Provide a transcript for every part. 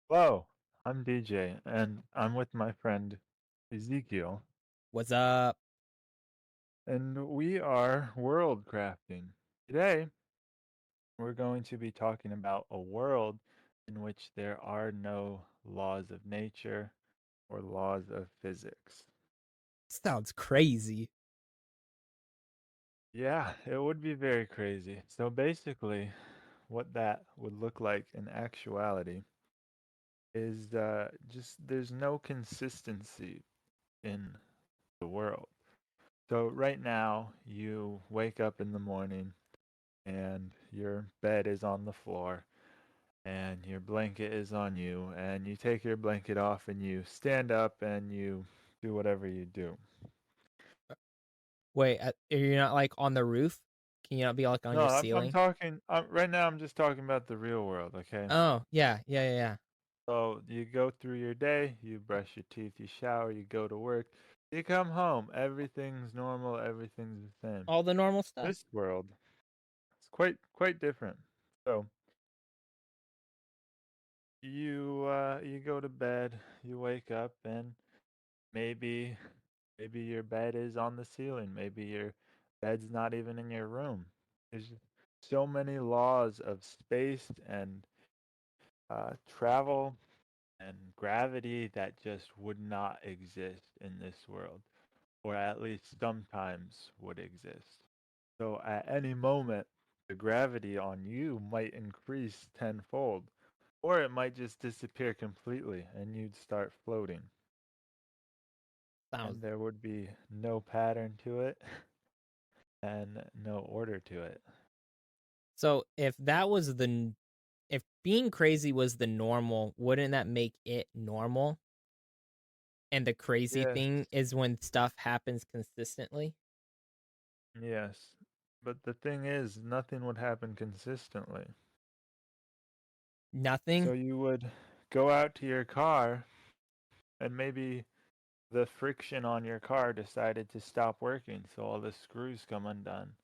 Hello, I'm DJ, and I'm with my friend Ezekiel, What's up? and we are world crafting. Today, we're going to be talking about a world in which there are no laws of nature or laws of physics. Sounds crazy. Yeah, it would be very crazy. So basically, what that would look like in actuality is just there's no consistency in the world. So right now, you wake up in the morning and your bed is on the floor and your blanket is on you, and you take your blanket off and you stand up and you do whatever you do. Wait, you're not like on the roof? Can you not be like on No, your I'm ceiling? talking right now I'm just talking about the real world, okay? Oh, yeah, yeah, yeah, yeah. So you go through your day, you brush your teeth, you shower, you go to work, you come home, everything's normal, everything's the same. All the normal stuff. This world is quite different. So you go to bed, you wake up, and maybe maybe your bed is on the ceiling, maybe your bed's not even in your room. There's just so many laws of space and travel and gravity that just would not exist in this world, or at least sometimes would exist. So at any moment, the gravity on you might increase tenfold, or it might just disappear completely and you'd start floating. Sounds And there would be no pattern to it and no order to it. so if being crazy was the normal, wouldn't that make it normal? And the crazy Yes, thing is when stuff happens consistently? yes. But the thing is, nothing would happen consistently. So Nothing? you would go out to your car and maybe the friction on your car decided to stop working, so all the screws come undone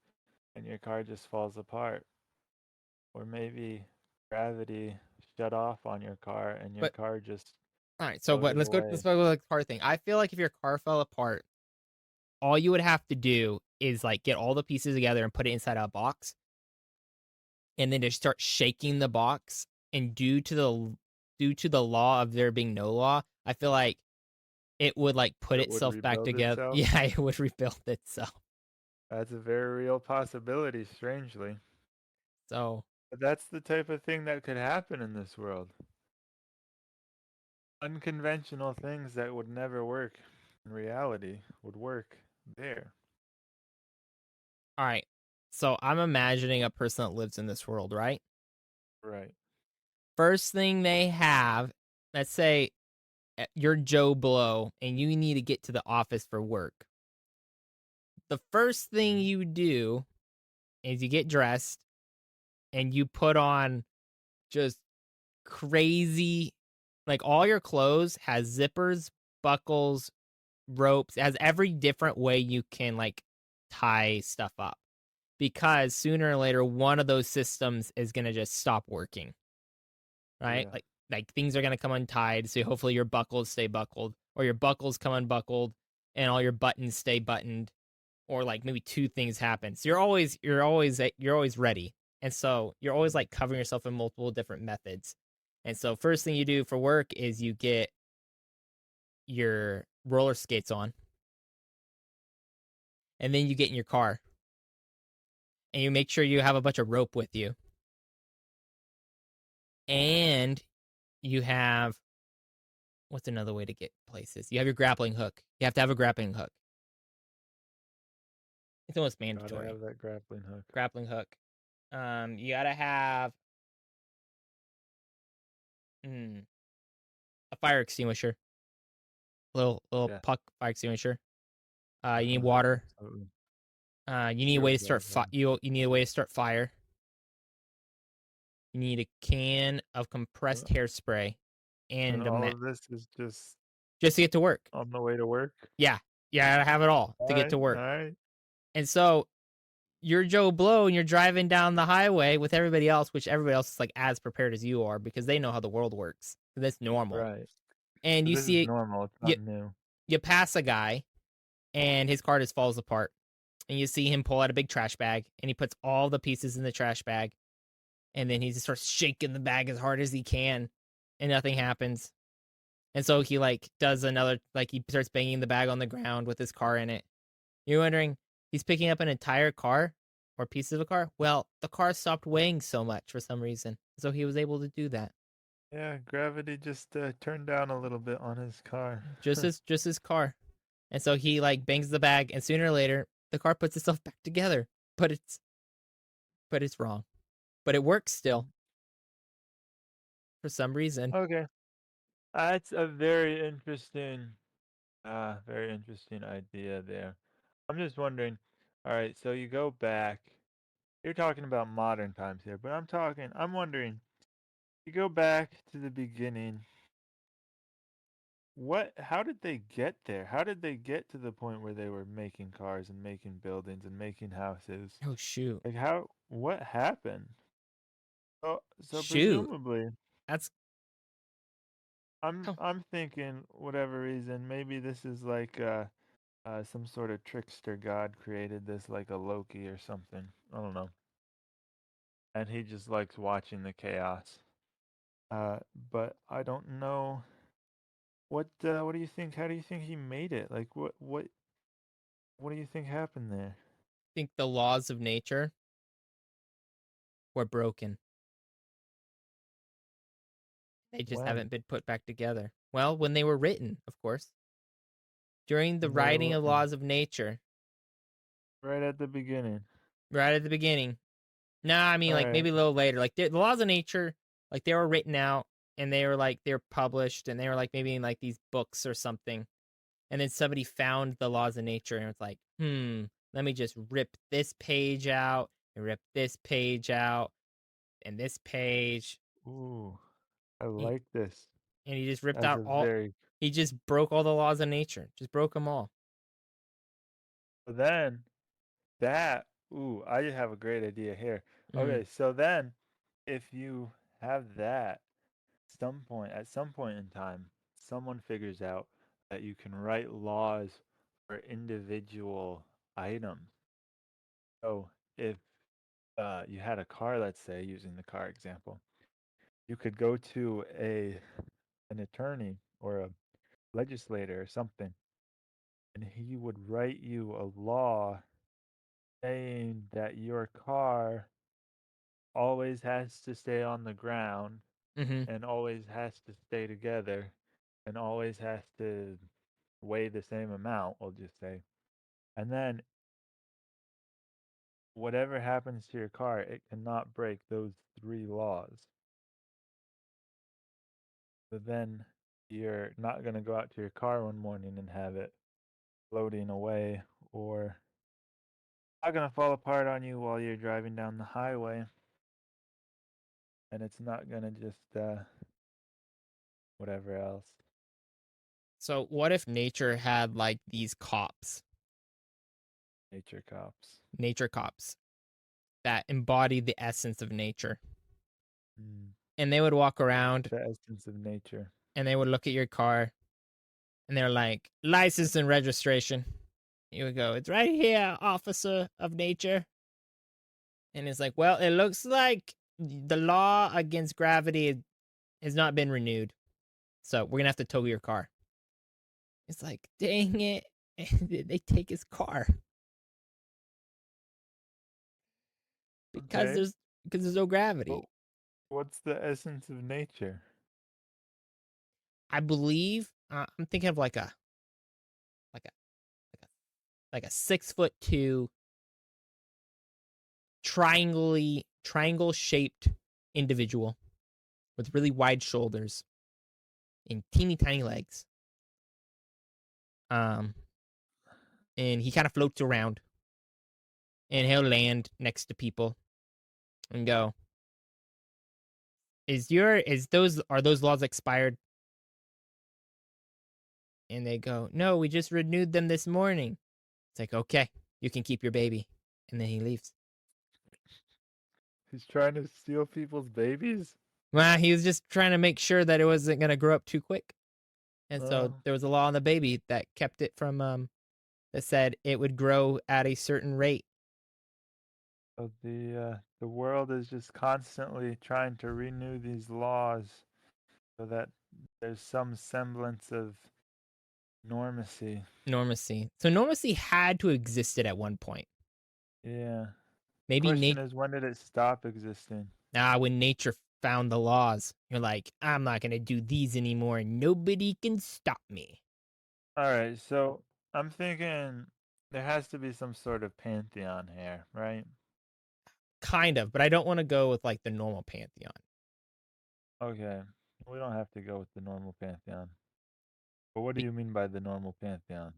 and your car just falls apart. Or maybe gravity shut off on your car and your But car just all right, so but floated let's away. go with like the car thing. I feel like if your car fell apart, all you would have to do is like get all the pieces together and put it inside a box and then just start shaking the box. And due to the law of there being no law, I feel like it would like put It would itself back rebuild together. itself. Yeah, it would rebuild itself. That's a very real possibility, strangely. So But that's the type of thing that could happen in this world. Unconventional things that would never work in reality would work there. all right. So I'm imagining a person that lives in this world, right? Right. First thing they have, let's say you're Joe Blow and you need to get to the office for work. The first thing Mhm. you do is you get dressed and you put on just crazy, like all your clothes has zippers, buckles, ropes. It has every different way you can like tie stuff up, because sooner or later one of those systems is going to just stop working, right? Yeah. Like things are going to come untied, so hopefully your buckles stay buckled, or your buckles come unbuckled and all your buttons stay buttoned, or like maybe two things happen. So you're always ready. And so you're always like covering yourself in multiple different methods. And so first thing you do for work is you get your roller skates on, and then you get in your car and you make sure you have a bunch of rope with you. And you have, what's another way to get places? You have your grappling hook. You have to have a grappling hook. It's almost Gotta mandatory. have that grappling hook. Grappling hook. You gotta have mm, a fire extinguisher, little Yeah. puck fire extinguisher. You need water. Absolutely. You need a way Sure, to start gotta have. you need a way to start fire. You need a can of Uh, compressed hairspray And and a all mat of this is just just to get to work. on the way to work. Yeah, yeah, I have it all All to get right, to all work. right. And so you're Joe Blow and you're driving down the highway with everybody else, which everybody else is like as prepared as you are because they know how the world works. That's normal. Right. And So you this is see normal. It's you not new. you pass a guy and his car just falls apart. And you see him pull out a big trash bag and he puts all the pieces in the trash bag. And then he just starts shaking the bag as hard as he can and nothing happens. And so he like does another like he starts banging the bag on the ground with his car in it. You're wondering, he's picking up an entire car or pieces of a car? Well, the car stopped weighing so much for some reason. So he was able to do that. Yeah, gravity just turned down a little bit on his car. Just his car. And so he like bangs the bag and sooner or later the car puts itself back together. But it's wrong. But it works still for some reason. Okay. That's a very interesting idea there. I'm just wondering, all right, so you go back. You're talking about modern times here, but I'm wondering, you go back to the beginning. How did they get there? How did they get to the point where they were making cars and making buildings and making houses? Oh shoot. Like what happened? So Shoot. presumably, That's oh, I'm thinking whatever reason, maybe this is like some sort of trickster god created this like a Loki or something. I don't know. And he just likes watching the chaos. Uh, but I don't know what do you think? How do you think he made it? Like what do you think happened there? think the laws of nature were broken. They just haven't When? been put back together. Well, when they were written, of course. During the When they were writing of written? laws of nature, Right at the beginning. right at the beginning. Nah, I mean All like right. maybe a little later. Like the laws of nature, like they were written out and they were published and they were like maybe in like these books or something. And then somebody found the laws of nature and it's like, let me just rip this page out and rip this page out and this page. Ooh, I And like this. and he just ripped That's out a all. very He just broke all the laws of nature. Just broke them all. But then that ooh, I have a great idea here. Mm, Okay, so then if you have that at some point in time, someone figures out that you can write laws for individual items. So if you had a car, let's say, using the car example, you could go to a an attorney or a legislator or something, and he would write you a law saying that your car always has to stay on the ground mm-hmm. and always has to stay together and always has to weigh the same amount, we'll just say. And then whatever happens to your car, it cannot break those three laws. So then you're not going to go out to your car one morning and have it floating away or not going to fall apart on you while you're driving down the highway. And it's not going to just, whatever else. So what if nature had like these cops, Nature cops. nature cops that embody the essence of nature, Mm. and they would walk around The essence of nature. and they would look at your car and they're like license and registration. You would go, it's right here, officer of nature. And it's like, well, it looks like the law against gravity has not been renewed. So we're gonna have to tow your car. It's like, dang it. And they take his car because Okay. there's no gravity. Well, what's the essence of nature? I believe I'm thinking of like a like a like a 6'2" triangle shaped individual with really wide shoulders and teeny tiny legs. Um, and he kind of floats around, and he'll land next to people and go, are those laws expired?" And they go, "No, we just renewed them this morning." It's like, okay, you can keep your baby. and then he leaves. He's trying to steal people's babies? Well, he was just trying to make sure that it wasn't going to grow up too quick. And so Oh, there was a law on the baby that kept it from that said it would grow at a certain rate. so the world is just constantly trying to renew these laws so that there's some semblance of normacy. Normacy. So normacy had to have existed at one point. Yeah. Maybe Question is, when did it stop existing? when nature found the laws, you're like, I'm not gonna do these anymore, and nobody can stop me. All right, so I'm thinking there has to be some sort of pantheon here, right? Kind of, but I don't want to go with like the normal pantheon. Okay, we don't have to go with the normal pantheon. But what do you mean by the normal pantheon?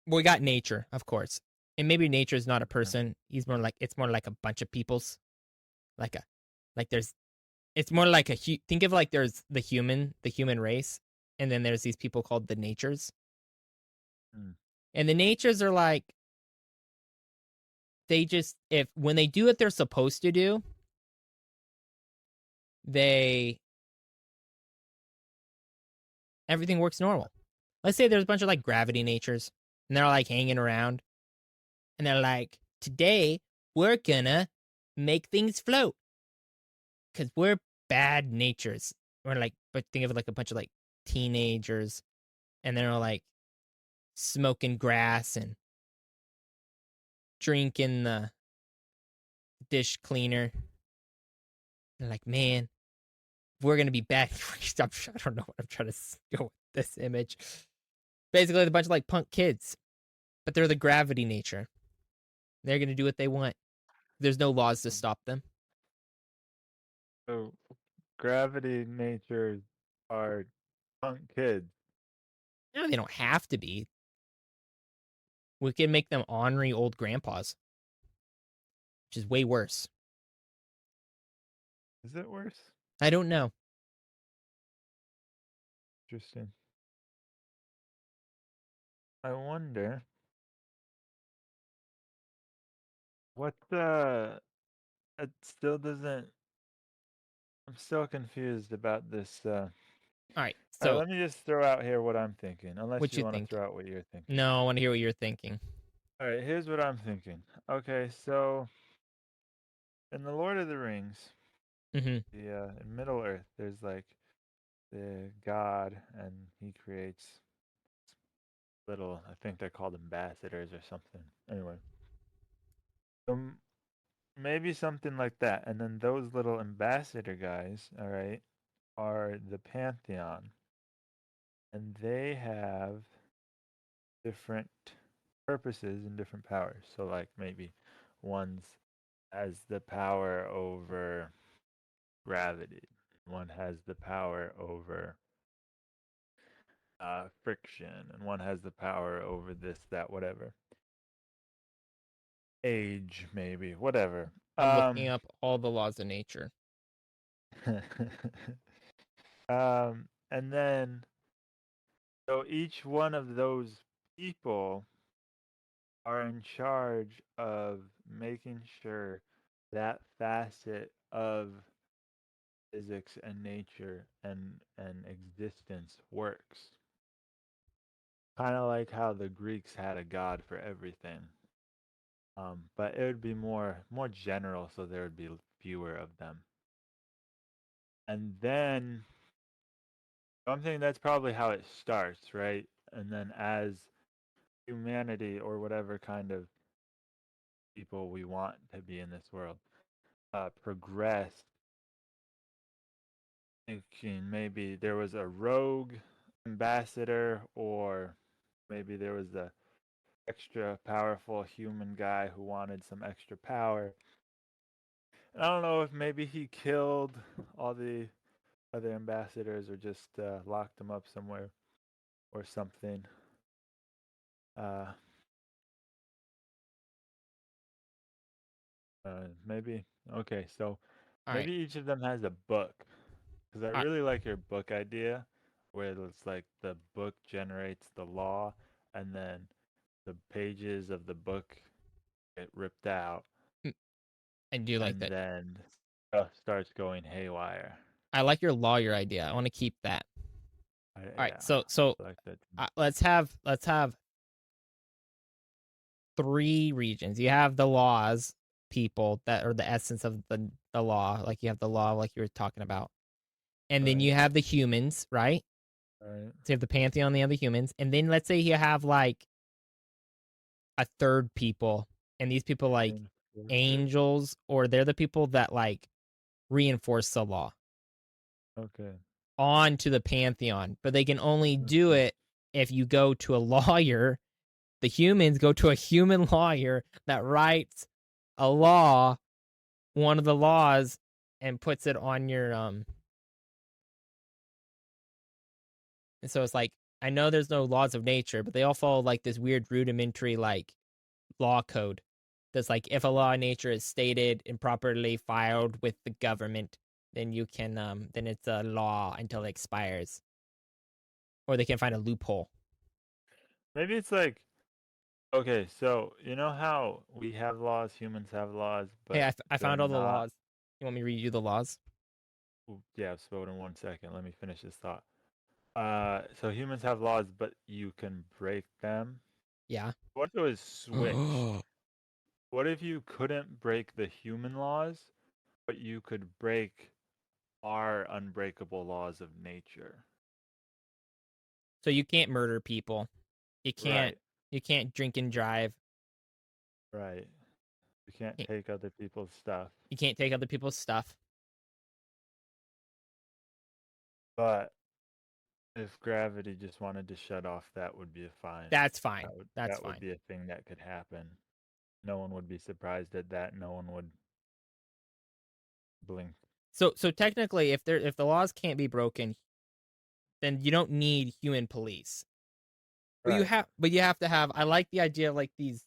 We got nature, of course, and maybe nature is not a Uh, person. He's more like it's more like a bunch of peoples, like a like there's it's more like think of like there's the human race, and then there's these people called the natures, hmm. and the natures are like they just if when they do what they're supposed to do, they everything works normal. Let's say there's a bunch of like gravity natures, and they're like hanging around, and they're like, today we're gonna make things float because we're bad natures. We're like, but think of it like a bunch of like teenagers, and they're like smoking grass and drinking the dish cleaner. They're like, man, we're gonna be bad. I don't know what I'm trying to go with this image. Basically, a bunch of like punk kids, but they're the gravity nature. They're gonna do what they want. There's no laws to stop them. So gravity natures are punk kids. No, they don't have to be. We can make them ornery old grandpas, which is way worse. Is it worse? I don't know. Interesting. I wonder what the. It still doesn't. I'm still confused about this. All right, All right, so let me just throw out here what I'm thinking, unless what you you want to think? throw out what you're thinking. No, I want to hear what you're thinking. All right, here's what I'm thinking. Okay, so in the Lord of the Rings, Mm-hmm. the in Middle Earth, there's like the god, and he creates little. I think they're called ambassadors or something. Anyway, so maybe something like that, and then those little ambassador guys, all right, are the pantheon, and they have different purposes and different powers. So like maybe one's has the power over gravity. One has the power over friction, and one has the power over this, that, whatever. Age, maybe, whatever. I'm looking up all the laws of nature. And then so each one of those people are in charge of making sure that facet of physics and nature and existence works. Kind of like how the Greeks had a god for everything. But it would be more general, so there would be fewer of them. And then I'm thinking that's probably how it starts, right? And then as humanity or whatever kind of people we want to be in this world progress, thinking maybe there was a rogue ambassador, or maybe there was a extra powerful human guy who wanted some extra power. And I don't know if maybe he killed all the other ambassadors or just locked them up somewhere or something. Uh, Maybe. Okay, so All right, maybe each of them has a book. Because I all right. really like your book idea, where it's like the book generates the law, and then the pages of the book get ripped out, Mm, I do like and that. then stuff starts going haywire. I like your lawyer idea. I want to keep that. All right, Yeah, so I like that. let's have 3 regions. You have the laws people that are the essence of the law, like you have the law, like you were talking about, and then Right, you have the humans, right? right. So you have the pantheon, the other humans, and then let's say you have like a third people, and these people like Reinforce it. angels, or they're the people that like reinforce the law Okay. onto the pantheon, but they can only do Okay. it if you go to a lawyer. The humans go to a human lawyer that writes a law, one of the laws, and puts it on your And so it's like, I know there's no laws of nature, but they all follow like this weird rudimentary like law code. That's like, if a law of nature is stated and properly filed with the government, then you can then it's a law until it expires, or they can find a loophole. Maybe it's like, okay, so you know how we have laws, humans have laws, Hey, but I they're found all the not. laws. You want me to read you the laws? Ooh, yeah, I've spoken in 1 second. Let me finish this thought. So humans have laws, but you can break them. Yeah. What if it was switched? What if you couldn't break the human laws, but you could break our unbreakable laws of nature? So you can't murder people. You can't Right, you can't drink and drive. right. You can't You take other people's stuff. can't take other people's stuff. But if gravity just wanted to shut off, that would be fine. That's fine. That would That's that would fine. be a thing that could happen. No one would be surprised at that. No one would blink. So technically, if the laws can't be broken, then you don't need human police. Right. But you have to have. I like the idea of like these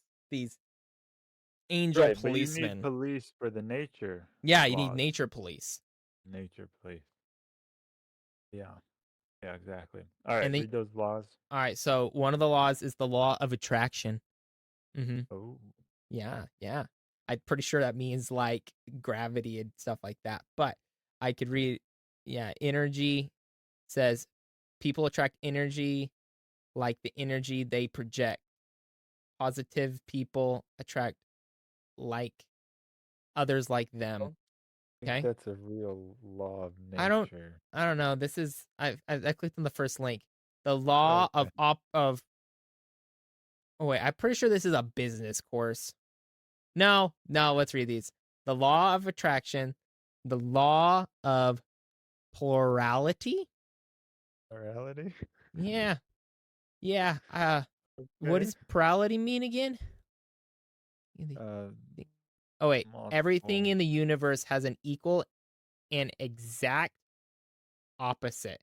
angel Right, but you need policemen. police for the nature Yeah, you need laws. nature police. Nature police. Yeah. Yeah, exactly. All right, And then, read those laws. all right, so one of the laws is the law of attraction. Mm-hmm. Oh, Yeah, yeah. I'm pretty sure that means like gravity and stuff like that. But I could read, yeah, energy says people attract energy like the energy they project. Positive people attract like others like I them. don't think Okay. that's a real law of I don't, nature. I don't know. This is I clicked on the first link. The law Okay. of. Oh wait, I'm pretty sure this is a business course. No, no. Let's read these. The law of attraction, the law of plurality. Morality? Yeah, yeah. What Okay. does plurality mean again? Uh, Oh wait, everything multiple. in the universe has an equal and exact opposite.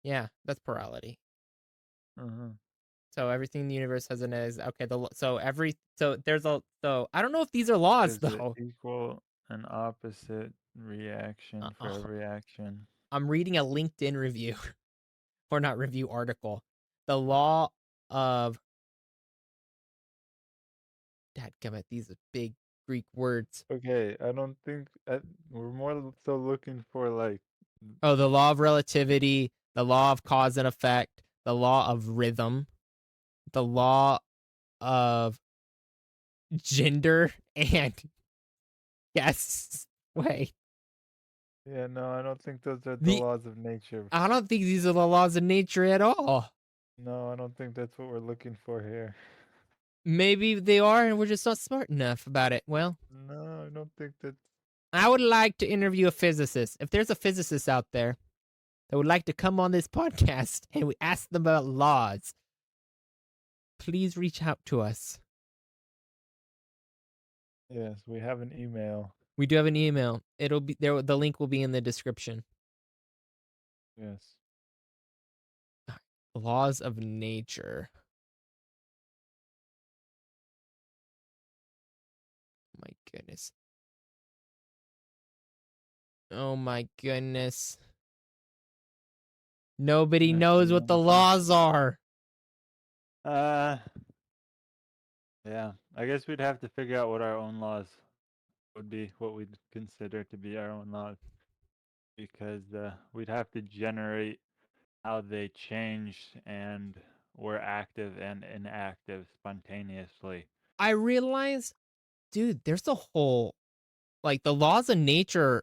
Yeah, that's plurality. Uh-huh. So everything in the universe has an is okay. So there's a so I don't know if these are laws There's an though. equal and opposite reaction for Uh, every action. I'm reading a LinkedIn review or not review article. The law of dadgummit, these are big Greek words. Okay, I don't think we're more so looking for like Oh, the law of relativity, the law of cause and effect, the law of rhythm, the law of gender, and yes, wait. yeah, no, I don't think those are the The laws of nature. I don't think these are the laws of nature at all. No, I don't think that's what we're looking for here. Maybe they are, and we're just not smart enough about it. Well, No, I don't think that's I would like to interview a physicist. If there's a physicist out there that would like to come on this podcast and we ask them about laws, please reach out to us. yes, we have an email. We do have an email. It'll be there. The link will be in the description. Yes. Laws of nature. My goodness. Oh my goodness. Nobody Yes, knows you what the want to. laws are. Uh, yeah. I guess we'd have to figure out what our own laws would be, what we'd consider to be our own laws, because we'd have to generate how they changed and were active and inactive spontaneously. I realized, dude, there's a whole like the laws of nature.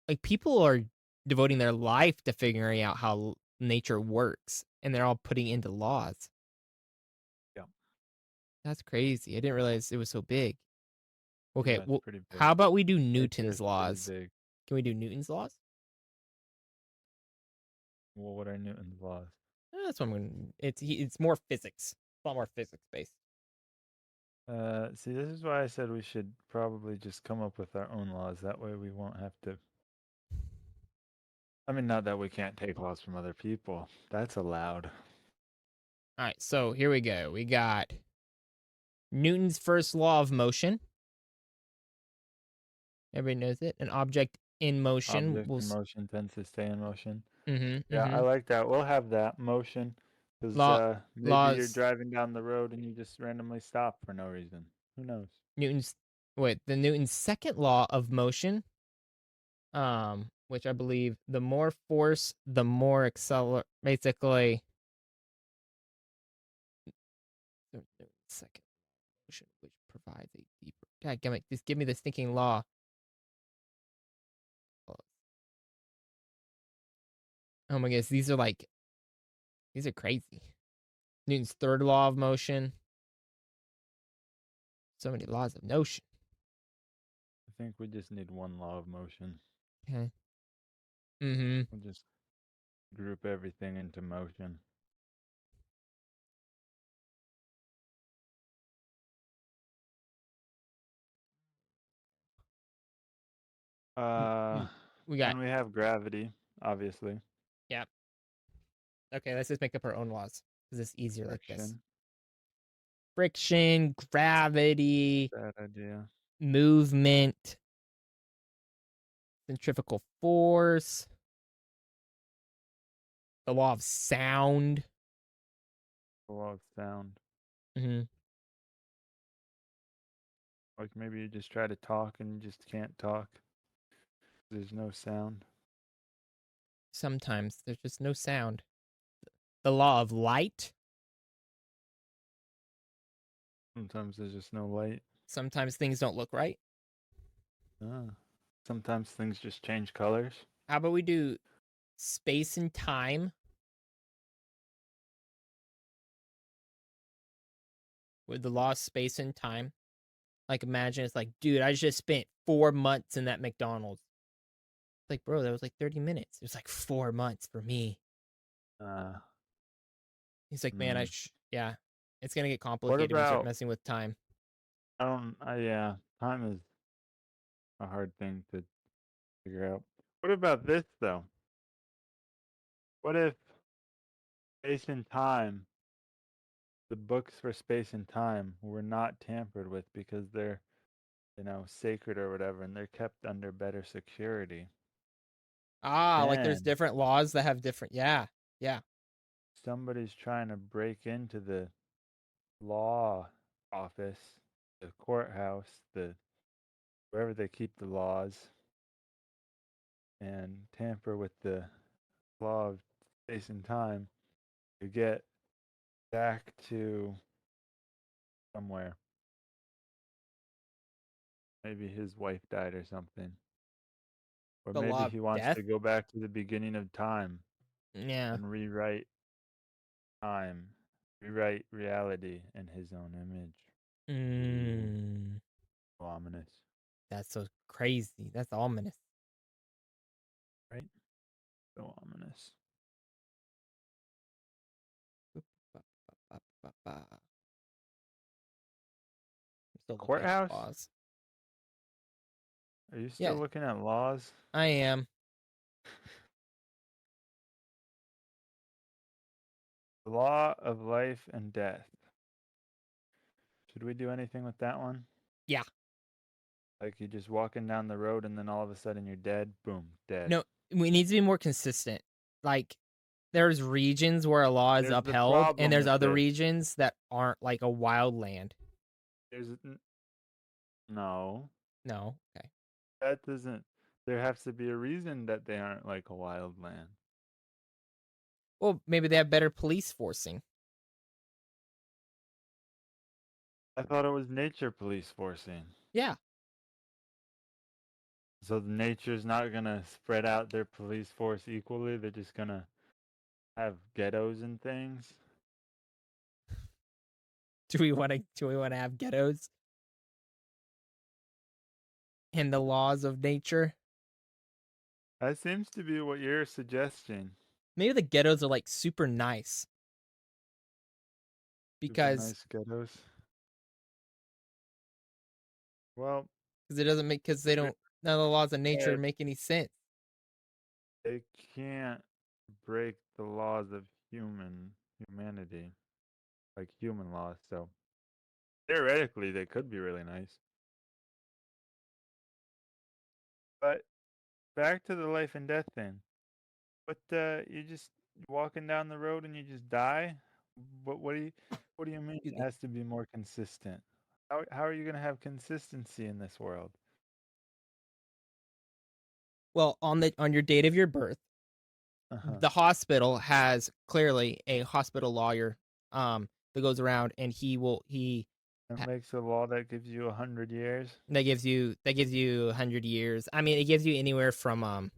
Like people are devoting their life to figuring out how nature works, and they're all putting into laws. Yeah, That's crazy. I didn't realize it was so big. Okay, yeah, it's well, pretty big. how about we do Nature's Newton's pretty laws? big. Can we do Newton's laws? Well, what are Newton's laws? That's what I'm gonna. It's more physics. It's a lot more physics based. See, this is why I said we should probably just come up with our own laws. That way we won't have to. I mean, not that we can't take laws from other people. That's allowed. All right, so here we go. We got Newton's first law of motion. Everybody knows it. An object in motion Object will. in motion tends to stay in motion. Mm-hmm. Yeah, I Mm-hmm. like that. We'll have that motion because Law maybe you're laws. driving down the road and you just randomly stop for no reason. Who knows? Newton's the Newton's second law of motion. Which I believe the more force, the more accelerate. Basically, second motion, which provides a deeper. God damn it! Just give me the stinking law. Oh my goodness, these are crazy. Newton's third law of motion. So many laws of motion. I think we just need one law of motion. Okay. Mm-hmm. We'll just group everything into motion. Uh, We got and we have gravity, obviously. yeah. Okay, let's just make up our own laws because it's easier like this. Friction. Friction, gravity, Bad idea. movement, centrifugal force, the law of sound. The law of sound. Mm-hmm. Like maybe you just try to talk and you just can't talk. There's no sound. Sometimes there's just no sound. The law of light. Sometimes there's just no light. Sometimes things don't look right. Ah. Sometimes things just change colors. How about we do space and time with the law of space and time? Like imagine it's like, dude, I just spent 4 months in that McDonald's. Like, bro, that was like 30 minutes. It was like 4 months for me. Uh, He's like, man, mm. yeah, it's gonna get What complicated when you start about, messing with time. yeah, time is a hard thing to figure out. What about this, though? What if space and time, the books for space and time, were not tampered with because they're, sacred or whatever, and they're kept under better security? Ah, like there's Then different laws that have different. Yeah, yeah. somebody's trying to break into the law office, the courthouse, the wherever they keep the laws, and tamper with the law of space and time to get back to somewhere. Maybe his wife died or something. Or The maybe law of he wants death. to go back to the beginning of time Yeah. and rewrite time, rewrite reality in his own image. Ooh, Mm, ominous, that's so crazy. That's ominous. right? So ominous. I'm still looking at Courthouse? laws. Are you still Yeah, looking at laws? I am. The law of life and death. Should we do anything with that one? Yeah. Like you just walking down the road and then all of a sudden you're dead. Boom, dead. No, we need to be more consistent. Like, there's regions where a law is There's the upheld, and problem there's with other this. regions that aren't like a wild land. There's no, No. Okay. that doesn't. There has to be a reason that they aren't like a wild land. Well, maybe they have better police forcing. I thought it was nature police forcing. Yeah. So nature's not gonna spread out their police force equally. They're just gonna have ghettos and things. Do we want to have ghettos and the laws of nature? That seems to be what you're suggesting. Maybe the ghettos are like super nice Super because nice ghettos. Well, it doesn't make because they they don't none of the laws of nature said make any sense. they can't break the laws of humanity, like human laws. So theoretically, they could be really nice. But back to the life and death thing. But you just walking down the road and you just die. What do you mean Excuse it me. has to be more consistent? How are you gonna have consistency in this world? Well, on your date of your birth, Uh huh. the hospital has clearly a hospital lawyer that goes around and he It makes a law that gives you 100 years. that gives you 100 years. I mean, it gives you anywhere from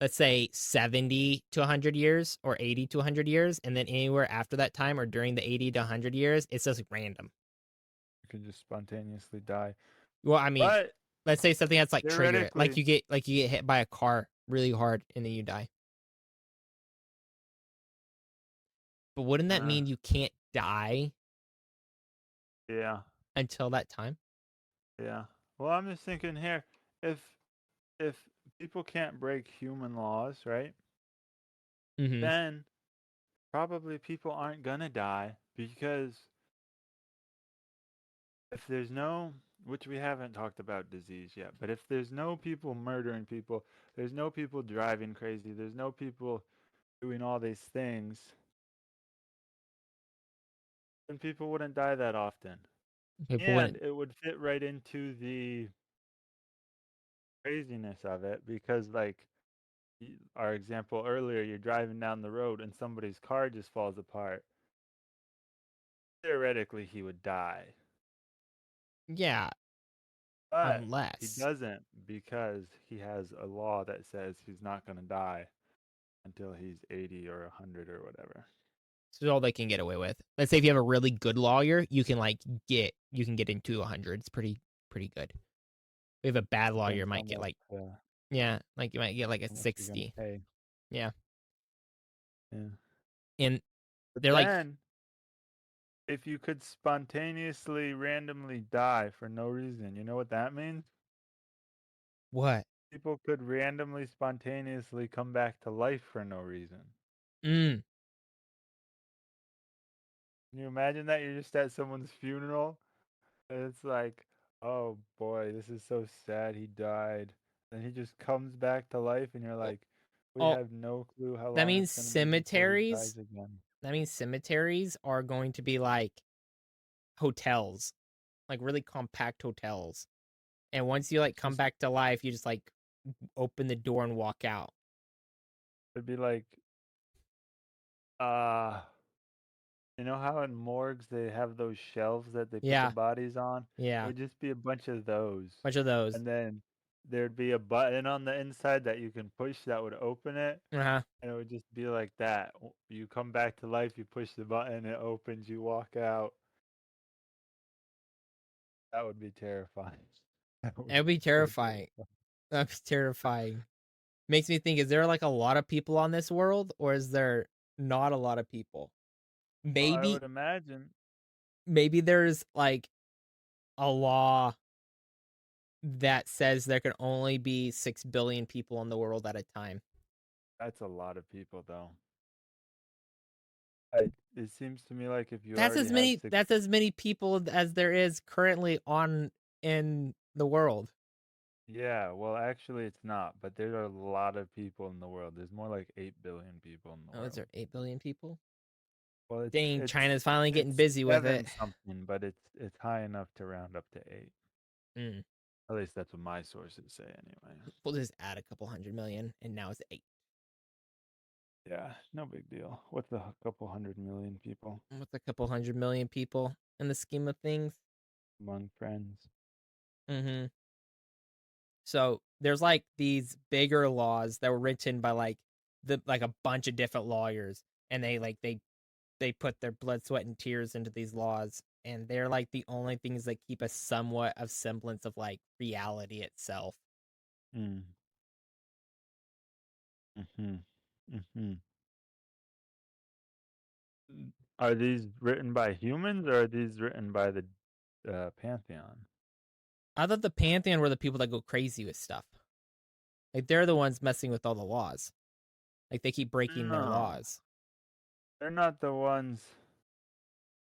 let's say 70 to 100 years or 80 to 100 years, and then anywhere after that time or during the 80 to 100 years, it's just random. You can just spontaneously die. Well, I mean, But let's say something that's like trigger it. Like theoretically, you get hit by a car really hard and then you die. But wouldn't that uh, mean you can't die yeah, until that time? yeah. Well, I'm just thinking here, if if people can't break human laws, right? Mhm. Then probably people aren't gonna die because if there's no, which we haven't talked about disease yet, but if there's no people murdering people, there's no people driving crazy, there's no people doing all these things, then people wouldn't die that often. People And wouldn't. it would fit right into the craziness of it because, like, our example earlier, you're driving down the road and somebody's car just falls apart. Theoretically, he would die. Yeah, But he unless doesn't because he has a law that says he's not going to die until he's 80 or 100 or whatever. it's all they can get away with. Let's say if you have a really good lawyer, you can get into 100. It's pretty good. If you have a bad lawyer, Depends you how might get much like yeah, like you might get like a how much you're going 60. to pay. Yeah. Yeah. And But they're like, then if you could spontaneously randomly die for no reason, you know what that means? "What? People could randomly spontaneously come back to life for no reason. Mm, Can you imagine that you're just at someone's funeral and it's like, oh boy, this is so sad. He died. And he just comes back to life, and you're well, like, we oh, have no clue how that long means it's going to be before he cemeteries dies again. that means cemeteries are going to be like hotels, like really compact hotels. And once you like It's come just, back to life, you just like open the door and walk out. it'd be like, uh, you know how in morgues they have those shelves that they put the Yeah, bodies on? It yeah. would just be a bunch of those. Bunch of those. And then there'd be a button on the inside that you can push that would open it. Uh-huh. And it would just be like that. You come back to life, you push the button, it opens, you walk out. That would be terrifying. That would That'd be be so terrifying. terrifying. That'd be terrifying. Makes me think, is there like a lot of people on this world or is there not a lot of people? Well, I Maybe would imagine maybe there's like a law that says there can only be 6 billion people in the world at a time. that's a lot of people, though. It seems to me like if you That's already as have many six, that's as many people as there is currently on in the world. yeah, well, actually, it's not, but there are a lot of people in the world. There's more like 8 billion people in the Oh, is world. there 8 billion people? Well, Dang, China's finally getting it's busy with it. 7 something, but it's high enough to round up to 8. Mm. At least that's what my sources say anyway. We'll just add a couple 100 million, and now it's 8. Yeah, no big deal. What's a couple 100 million people What's a couple 100 million people in the scheme of things? among friends? Mm-hmm. So there's like these bigger laws that were written by like a bunch of different lawyers, and they put their blood, sweat, and tears into these laws, and they're like the only things that keep a somewhat of semblance of like reality itself. Mm. Mm-hmm. Mm-hmm. Are these written by humans or are these written by the Pantheon? I thought the Pantheon were the people that go crazy with stuff. Like they're the ones messing with all the laws. Like they keep breaking their No, laws. they're not the ones.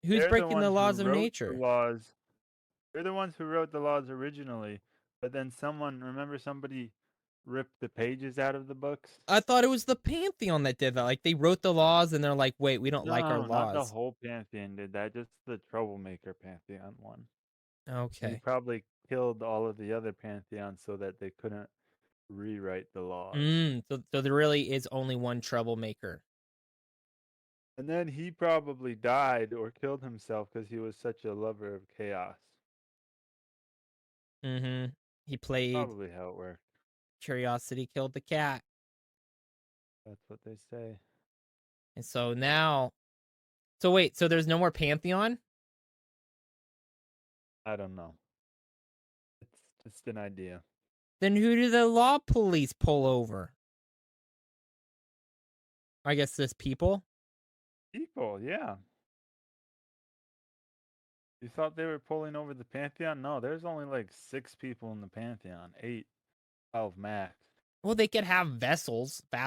Who's They're the breaking the ones who laws of wrote the nature? laws. They're the ones who wrote the laws originally, but then remember somebody ripped the pages out of the books? I thought it was the Pantheon that did that. Like they wrote the laws and they're like, wait, we don't like our No, not the laws. whole Pantheon did that, just the troublemaker Pantheon one. He Okay. probably killed all of the other Pantheons so that they couldn't rewrite the laws. So there really is only one troublemaker. And then he probably died or killed himself because he was such a lover of chaos. Mm-hmm. He That's played probably how it worked. Curiosity Killed the Cat. That's what they say. And so now so wait, so there's no more Pantheon? I don't know. It's just an idea. Then who do the law police pull over? I guess this people. People, yeah. You thought they were pulling over the Pantheon? No, there's only like 6 people in the Pantheon. 8, 12 max. Well, they could have vassals. They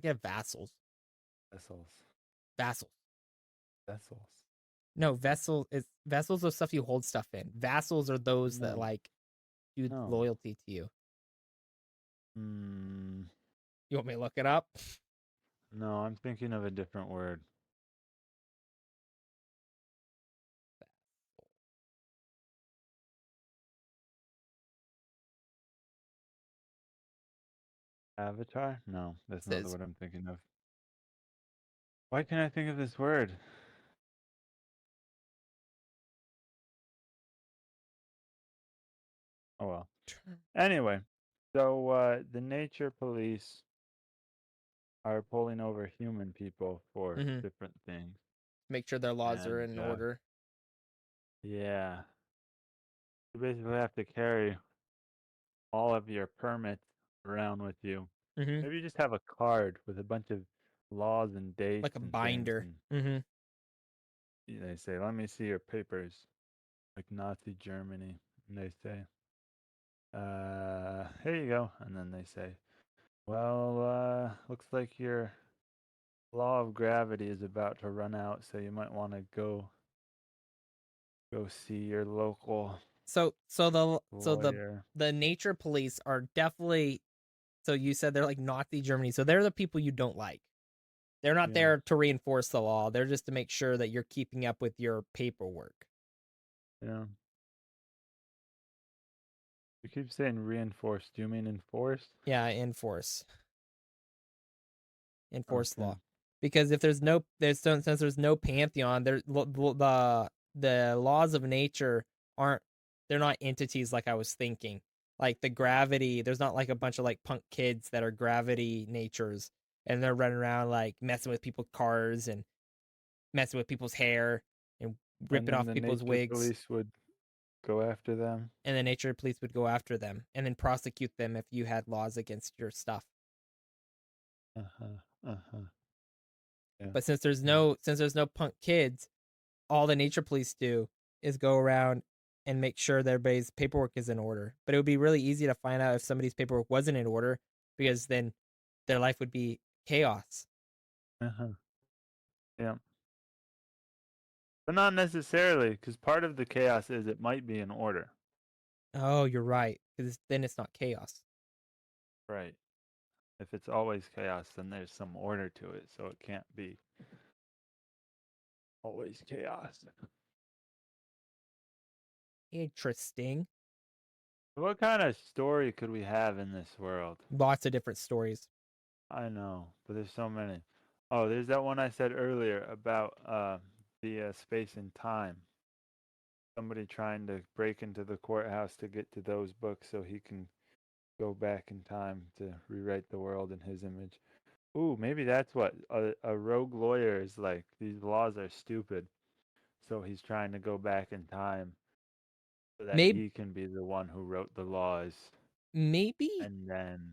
could have vassals. Vessels. Vassals. Vessels. No, vessels are stuff you hold stuff in. Vassals are those that No. like do No. loyalty to you. Hmm. You want me to look it up? No, I'm thinking of a different word. Avatar? No, It that's not the says word I'm thinking of. Why can't I think of this word? Oh well. Anyway, so the nature police are pulling over human people for mm-hmm. different things. Make sure their laws are And in order. yeah, you basically have to carry all of your permits around with you. Mm-hmm. Maybe you just have a card with a bunch of laws and Like dates a and things, binder. and Mm-hmm. they say, "Let me see your papers," like Nazi Germany, and they say, "Here you go," and then they say, "Well, looks like your law of gravity is about to run out, so you might want to go see your local So lawyer." the nature police are definitely, so you said they're like Nazi Germany. So they're the people you don't like. They're not Yeah, there to reinforce the law. They're just to make sure that you're keeping up with your paperwork. yeah. You keep saying reinforced. Do you mean enforced? Yeah, enforce Okay. law. Because if there's no there's since there's no pantheon, the laws of nature aren't, they're not entities like I was thinking. Like the gravity, there's not like a bunch of like punk kids that are gravity natures and they're running around like messing with people's cars and messing with people's hair and And ripping then off the people's nature wigs. police would go after them. And the nature police would go after them and then prosecute them if you had laws against your stuff. Uh-huh. Uh-huh. Yeah. But Yeah. since there's no punk kids, all the nature police do is go around and make sure that everybody's paperwork is in order. But it would be really easy to find out if somebody's paperwork wasn't in order because then their life would be chaos. Uh-huh. Yeah. But not necessarily, because part of the chaos is it might be in order. Oh, you're right. Because then it's not chaos. Right. If it's always chaos, then there's some order to it, so it can't be. Always chaos. Interesting. What kind of story could we have in this world? Lots of different stories. I know, but there's so many. Oh, there's that one I said earlier about the space and time. Somebody trying to break into the courthouse to get to those books so he can go back in time to rewrite the world in his image. Ooh, maybe that's what a rogue lawyer is like. These laws are stupid, so he's trying to go back in time so that Maybe he can be the one who wrote the laws, maybe and then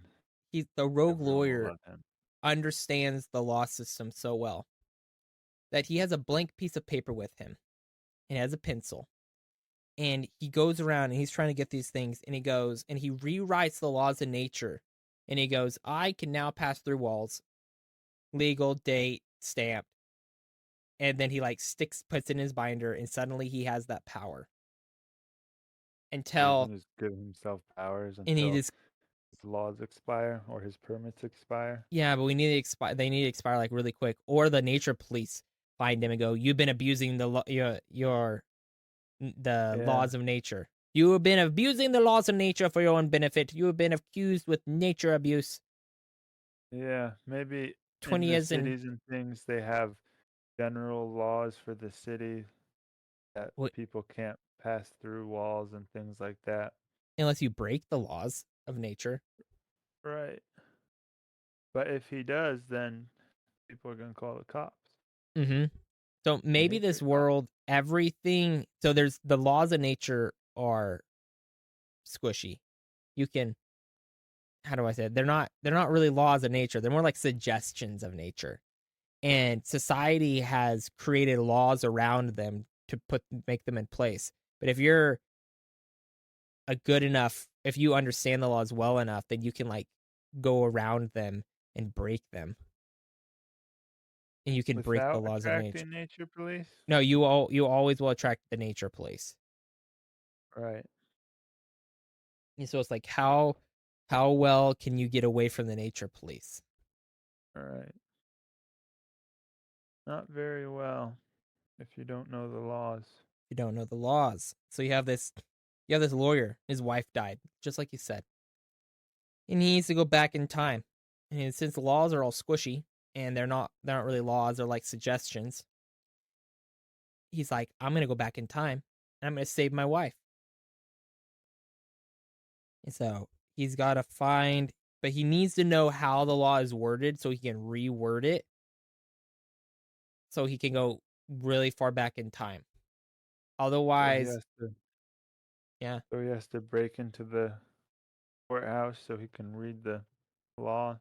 he's the rogue everyone will lawyer love him. understands the law system so well that he has a blank piece of paper with him and has a pencil. And he goes around and he's trying to get these things and he goes and he rewrites the laws of nature. And he goes, I can now pass through walls, legal, date, stamped. And then he like puts it in his binder, and suddenly he has that power. So he Until can just give himself powers and he until just his laws expire or his permits expire. yeah, but we need to expire. They need to expire like really quick, or the nature police find him and go, "You've been abusing the Yeah, laws of nature. You have been abusing the laws of nature for your own benefit. You have been accused with nature abuse." yeah. Maybe in 20 the years in cities and things, they have general laws for the city that people can't pass through walls and things like that. unless you break the laws of nature. Right. But if he does, then people are going to call the cops. Mm-hmm. So The maybe this nature cops. world, everything. So there's the laws of nature are squishy. You can, how do I say it? They're not really laws of nature. They're more like suggestions of nature. And society has created laws around them to make them in place. But if you're a good enough, if you understand the laws well enough, then you can like go around them and break them, and you can break the Without laws of nature. attracting nature police? No, you always will attract the nature police. Right. And so it's like how well can you get away from the nature police? Right. Not very well if you don't know the laws. You don't know the laws. So you have this lawyer. His wife died, just like you said, and he needs to go back in time. And since the laws are all squishy and they're not really laws, they're like suggestions. He's like, I'm gonna go back in time and I'm gonna save my wife. And so he's got to find, but he needs to know how the law is worded so he can reword it so he can go really far back in time. So he Otherwise, has to yeah. so he has to break into the courthouse so he can read the law.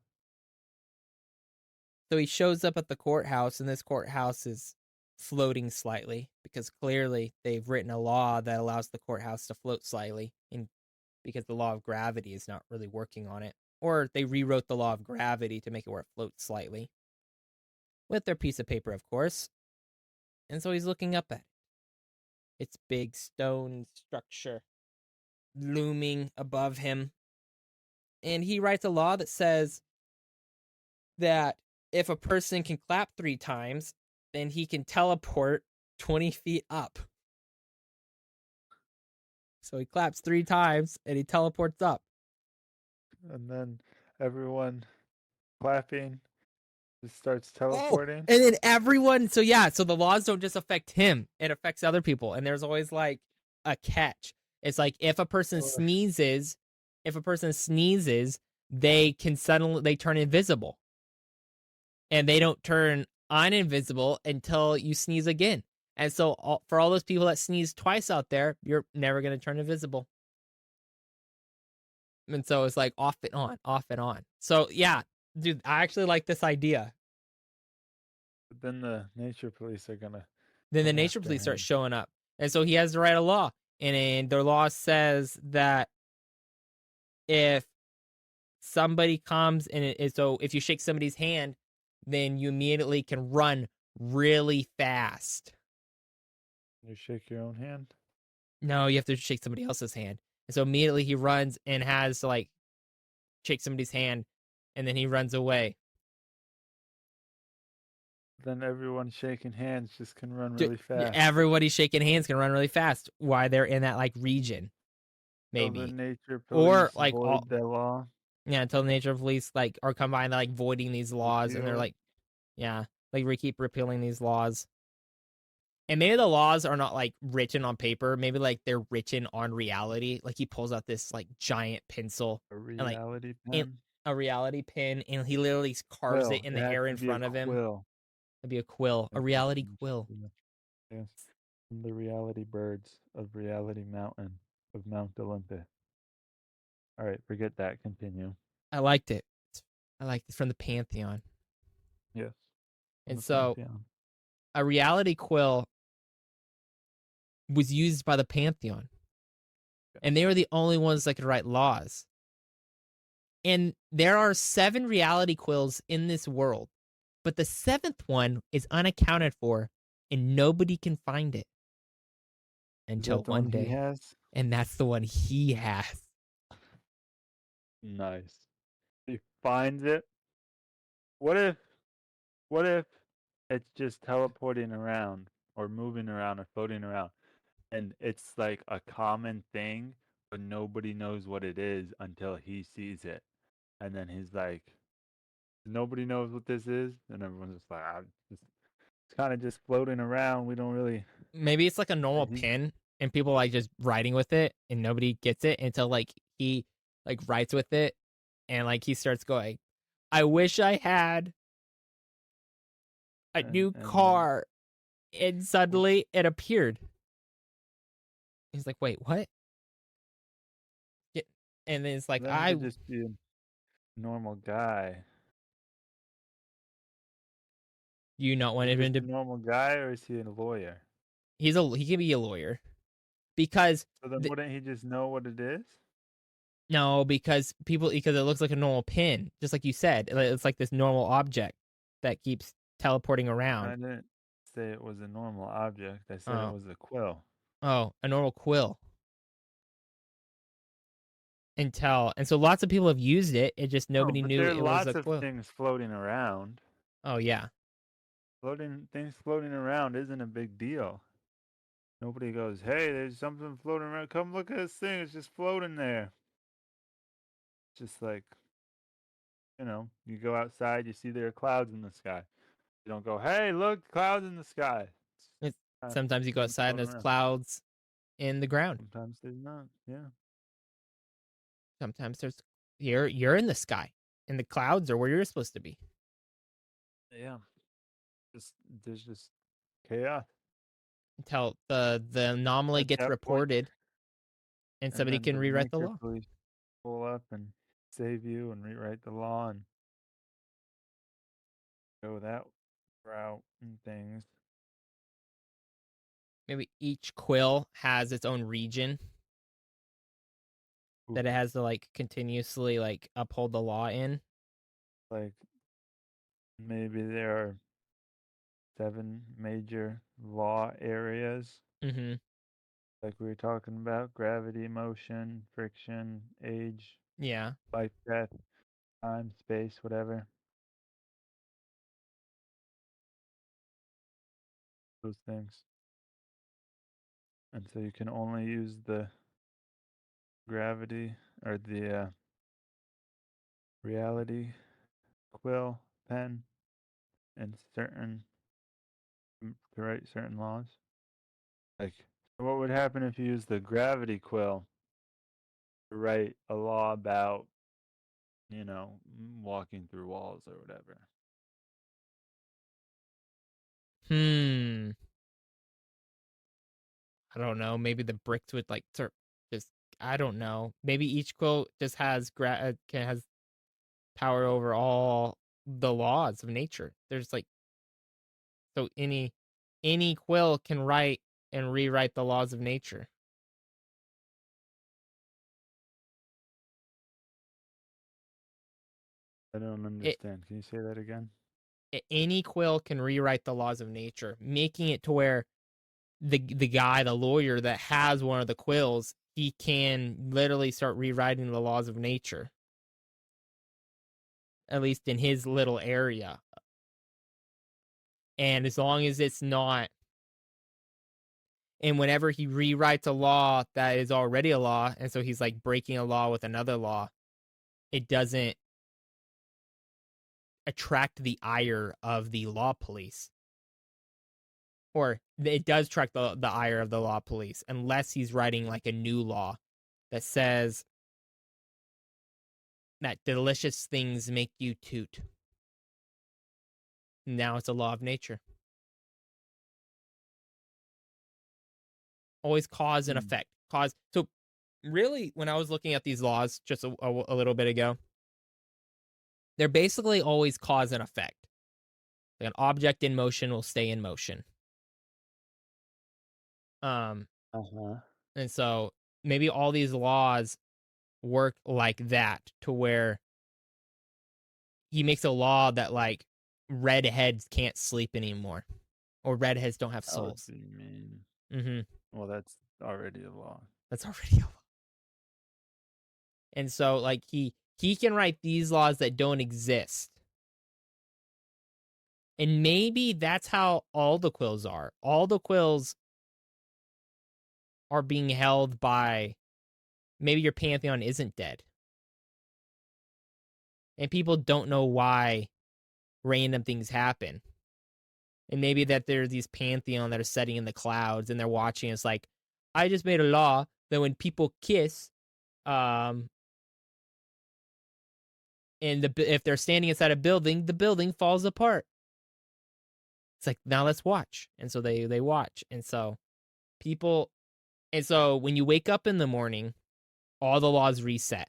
So he shows up at the courthouse, and this courthouse is floating slightly because clearly they've written a law that allows the courthouse to float slightly, and because the law of gravity is not really working on it. Or they rewrote the law of gravity to make it where it floats slightly with their piece of paper, of course. And so he's looking up at it. It's big stone structure looming above him. And he writes a law that says that if a person can clap 3 times, then he can teleport 20 feet up. So he claps 3 times and he teleports up. And then everyone clapping just starts Oh, teleporting. and then everyone. So yeah, so the laws don't just affect him, it affects other people. And there's always like a catch. It's like if a person sneezes, they turn invisible. And they don't turn uninvisible until you sneeze again. And so for all those people that sneeze twice out there, you're never going to turn invisible. And so it's like off and on, off and on. So yeah, dude, I actually like this idea. But then the nature police are gonna Then the come nature after police start him. showing up. And so he has to write a law. And the law says that if somebody comes so if you shake somebody's hand, then you immediately can run really fast. You shake your own hand. No, you have to shake somebody else's hand. And so immediately he runs and has to like shake somebody's hand, and then he runs away. then everyone shaking hands just can run really fast. Everybody shaking hands can run really fast. Why they're in that like region, So the maybe, nature or police like all void the law, yeah until the nature of police like are combined like voiding these laws, and they're repeal it. like yeah like we keep repealing these laws. And maybe the laws are not like written on paper. Maybe like they're written on reality. Like he pulls out this like giant pencil A and like reality in pen. a reality pin, and he literally carves it Quill. in It the has air to in be a front of him. quill. It'd be a quill, a That's what reality comes quill. to the yes. From the reality birds of Reality Mountain of Mount Olympus. All right, forget that. Continue. I liked it. I liked it from the Pantheon. Yes. From And the so Pantheon. a reality quill was used by the Pantheon, Yes. and they were the only ones that could write laws. And there are 7 reality quills in this world, but the 7th one is unaccounted for, and nobody can find it Is until that the one one he day. has? And that's the one he has. Nice. He finds it. What if what if it's just teleporting around or moving around or floating around and it's like a common thing, but nobody knows what it is until he sees it. And then he's like, nobody knows what this is, and everyone's just like, it's kind of just floating around. We don't really. Maybe it's like a normal He, pin, and people like just writing with it, and nobody gets it until like he like writes with it, and like he starts going, "I wish I had a new and then car," and suddenly it appeared. He's like, "Wait, what?" Yeah. And then it's like, then he "I could just be a normal guy. you not Is want he him just to." a normal guy, or is he a lawyer? He could be a lawyer because So then, the, wouldn't he just know what it is? no, because because it looks like a normal pin, just like you said. It's like this normal object that keeps teleporting I around. didn't say it was a normal object. I said it Oh, was a quill. a normal quill. And so lots of people have used it. It just Oh, nobody but knew there are it was a lots of quill. things floating around. Oh yeah, Floating around isn't a big deal. Nobody goes, "Hey, there's something floating around. Come look at this thing. It's just floating there." Just like, you go outside, you see there are clouds in the sky. You don't go, "Hey, look, clouds in the sky." It's it's, kind of sometimes you go things outside and floating there's around. clouds in the ground. Sometimes there's not. Yeah. Sometimes there's you're in the sky, and the clouds are where you're supposed to be Yeah. Just there's just chaos until the anomaly at gets that point, reported, and and somebody then can the rewrite the nature law. police pull up and save you and rewrite the law and go that route and things. Maybe each quill has its own region Oof. that it has to like continuously like uphold the law in. Like maybe there are 7 major law areas, Mm-hmm. like we were talking about: gravity, motion, friction, age, Yeah. life, death, time, space, whatever. Those things. And so you can only use the gravity or the reality quill pen and certain to write certain laws. Like, so what would happen if you used the gravity quill to write a law about, walking through walls or whatever? Hmm. I don't know. Maybe the bricks would like just. I don't know. Maybe each quill just has power over all the laws of nature. There's like so any quill can write and rewrite the laws of nature. I don't It understand. Can you say that again? any quill can rewrite the laws of nature, making it to where the lawyer that has one of the quills, he can literally start rewriting the laws of nature, at least in his little area. And as long as it's not, and whenever he rewrites a law that is already a law, and so he's like breaking a law with another law, it doesn't attract the ire of the law police. Or it does attract the ire of the law police, unless he's writing like a new law that says that delicious things make you toot. Now it's a law of nature. Always cause and Hmm. effect. Cause. So really, when I was looking at these laws just a little bit ago, they're basically always cause and effect. Like an object in motion will stay in motion. Um, Uh-huh. and so maybe all these laws work like that, to where he makes a law that like redheads can't sleep anymore, or redheads don't have That would souls. be mean. Mm-hmm. Well, that's already a law. That's already a law. And so like he can write these laws that don't exist. And maybe that's how all the quills are. All the quills are being held by, maybe your pantheon isn't dead. And people don't know why random things happen. And maybe that there's these pantheon that are setting in the clouds and they're watching. It's like, I just made a law that when people kiss, um, and if they're standing inside a building, the building falls apart. It's like, now let's watch. And so they watch. And so people, and so when you wake up in the morning, all the laws reset.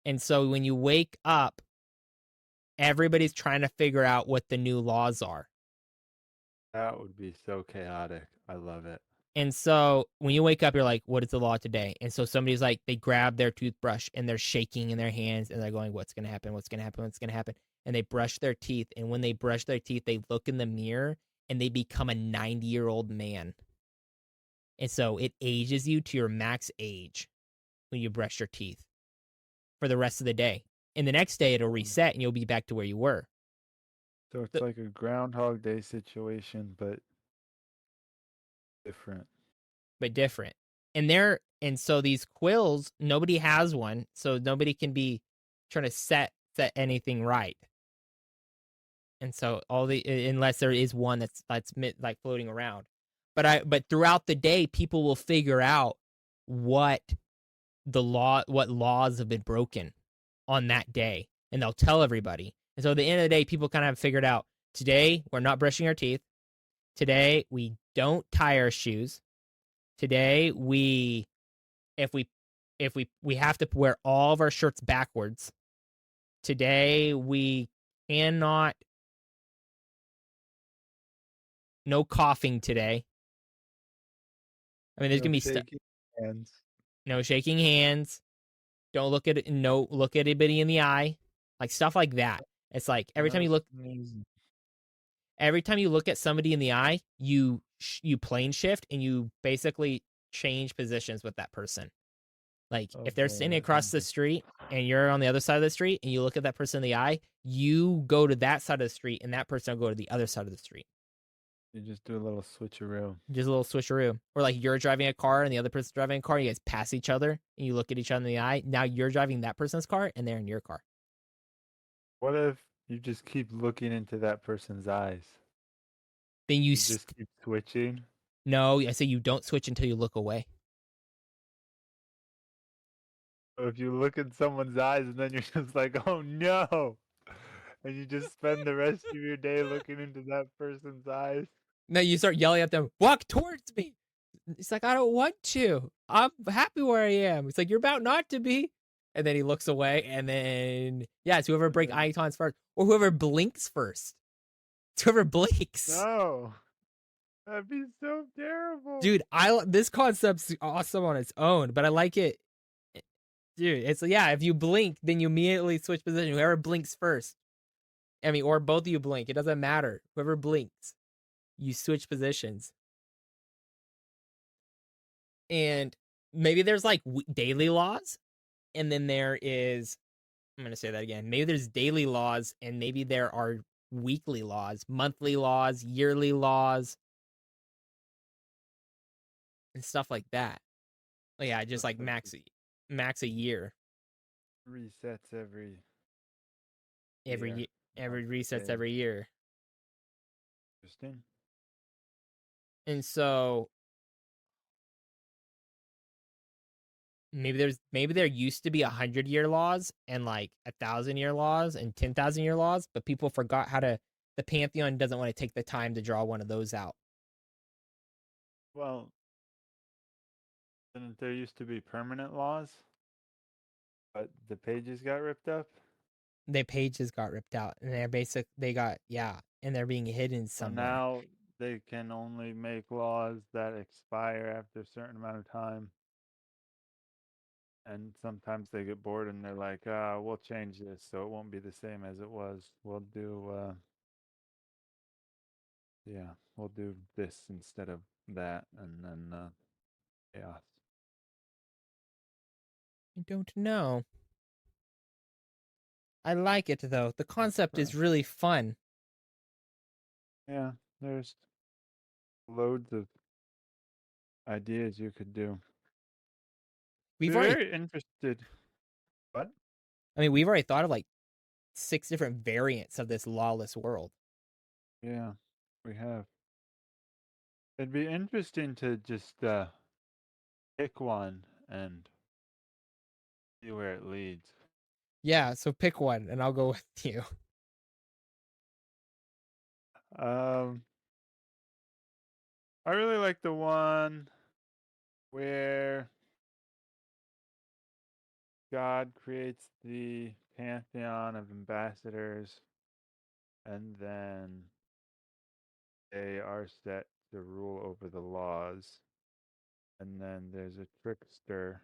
And so when you wake up, everybody's trying to figure out what the new laws are. That would be so chaotic. I love it. And so when you wake up, you're like, what is the law today? And so somebody's like, they grab their toothbrush and they're shaking in their hands and they're going, what's going to happen? What's going to happen? What's going to happen? And they brush their teeth. And when they brush their teeth, they look in the mirror and they become a 90-year-old man. And so it ages you to your max age when you brush your teeth for the rest of the day. And the next day it'll Mm. reset and you'll be back to where you were, So it's like a Groundhog Day situation, but different. but different. And so these quills, nobody has one, so nobody can be trying to set anything right. And so all the, unless there is one that's like floating around. But throughout the day, people will figure out what what laws have been broken on that day, and they'll tell everybody. And so at the end of the day, people kind of have figured out, today we're not brushing our teeth. Today we don't tie our shoes. Today if we have to wear all of our shirts backwards. Today we cannot, no coughing today. I mean, there's No gonna be shaking hands. no shaking hands. Don't look at no look at anybody in the eye, like stuff like that. It's like No sneezing. every time you look at somebody in the eye, you plane shift and you basically change positions with that person. Like Oh if they're boy, standing that across sounds the like street and you're on the other side of the street and you look at that person in the eye, you go to that side of the street and that person will go to the other side of the street. you just do a little switcheroo. Just a little switcheroo. Or like you're driving a car and the other person's driving a car, you guys pass each other and you look at each other in the eye. Now you're driving that person's car and they're in your car. What if you just keep looking into that person's eyes? Then You just keep switching. no, I say you don't switch until you look away. So if you look in someone's eyes and then you're just like, oh no, and you just spend the rest of your day looking into that person's eyes. Now you start yelling at them, walk towards me. It's like, I don't want to. I'm happy where I am. It's like, you're about not to be. And then he looks away, and then yeah, it's whoever breaks eye contact first, or whoever blinks first. It's whoever blinks. No, that'd be so terrible. Dude, this concept's awesome on its own, but I like it. Dude, it's yeah, if you blink, then you immediately switch position. Whoever blinks first. I mean, or both of you blink. It doesn't matter. Whoever blinks, you switch positions. And maybe there's like daily laws, and then there is, I'm going to say that again. Maybe there's daily laws, and maybe there are weekly laws, monthly laws, yearly laws, and stuff like that. Like, yeah, just like So it just max a year. resets every Every year, year, every month, resets day. every year. Interesting. And so maybe there used to be 100-year laws and like 1,000-year laws and 10,000-year laws, but people forgot how to. The Pantheon doesn't want to take the time to draw one of those out. Well, didn't there used to be permanent laws, but the pages got ripped up? Their pages got ripped out, and they got, yeah, and they're being hidden So somewhere. now they can only make laws that expire after a certain amount of time. And sometimes they get bored and they're like, we'll change this so it won't be the same as it was. We'll do this instead of that. And then chaos. I don't know. I like it though. The That's concept is fresh. really fun. Yeah, there's loads of ideas you could do. Be We've already, very interested. What? I mean, we've already thought of like 6 different variants of this lawless world. Yeah, we have. It'd be interesting to just pick one and see where it leads. Yeah, so pick one, and I'll go with you. Um, I really like the one where God creates the pantheon of ambassadors and then they are set to rule over the laws. And then there's a trickster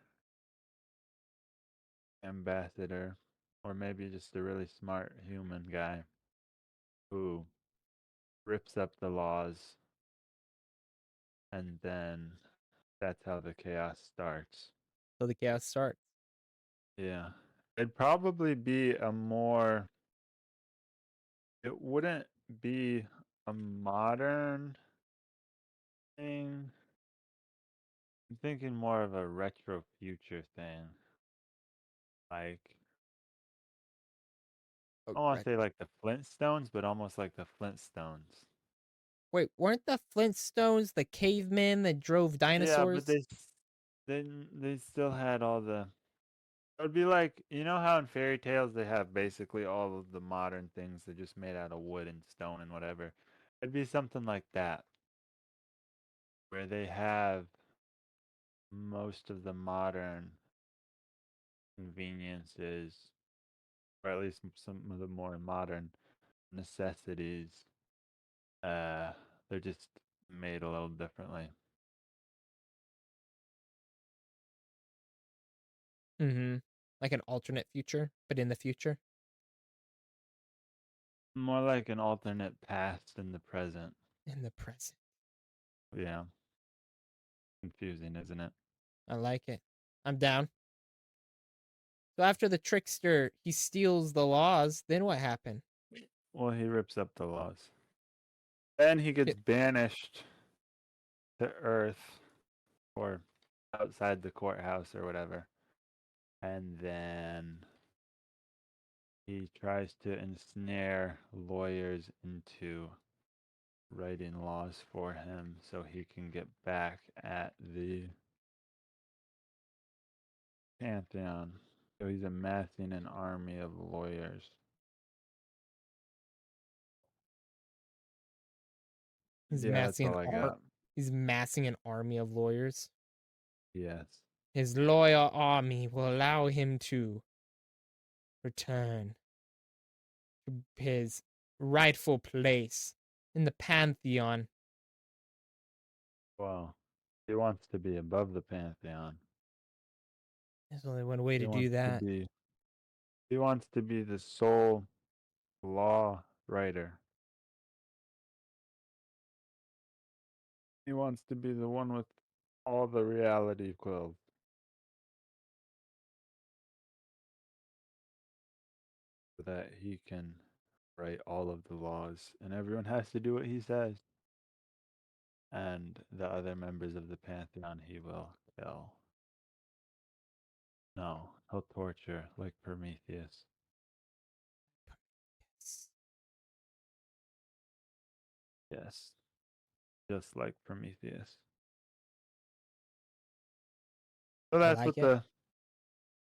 ambassador, or maybe just a really smart human guy who rips up the laws, and then that's how the chaos starts. So the chaos starts. Yeah. It'd probably be a more, it wouldn't be a modern thing. I'm thinking more of a retro future thing. Like, Oh, I want right. to say like the Flintstones, but almost like the Flintstones. Wait, weren't the Flintstones the cavemen that drove Yeah, but dinosaurs? they still had all the. It would be like, you know how in fairy tales they have basically all of the modern things they're just made out of wood and stone and whatever. It'd be something like that where they have most of the modern conveniences, or at least some of the more modern necessities. Uh, they're just made a little differently. Mm-hmm. Like an alternate future, but in the future. More like an alternate past in the present. In the present. Yeah, confusing, isn't it? I like it. I'm down. So after the trickster, he steals the laws, then what happened? Well, he rips up the laws. Then he gets It, banished to Earth or outside the courthouse or whatever. And then he tries to ensnare lawyers into writing laws for him so he can get back at the Pantheon. So he's amassing an army of lawyers. he's Yeah, that's massing all I got. he's massing an army of lawyers. Yes. His lawyer army will allow him to return to his rightful place in the pantheon. Well, he wants to be above the Pantheon. There's only one way He to do wants to that. be he wants to be the sole law writer. He wants to be the one with all the reality quills so that he can write all of the laws, and everyone has to do what he says. And the other members of the pantheon he will kill. No, he'll torture like Prometheus. Yes, just like Prometheus. So I that's like what it. the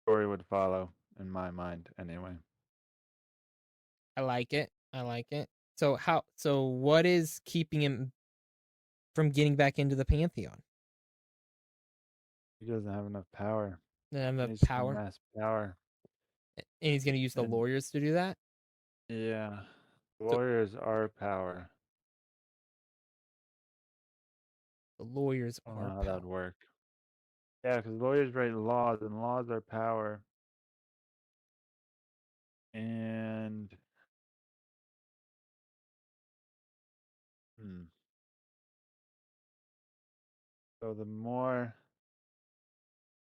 story would follow, in my mind, anyway. I like it. I like it. So how? So what is keeping him from getting back into the pantheon? He doesn't have enough power. And He the needs to power, amass power. and he's going to use the And lawyers to do that. yeah, So lawyers are power. the lawyers I don't know are how that would power. work. Yeah, because lawyers write laws, and laws are power. And hmm, so the more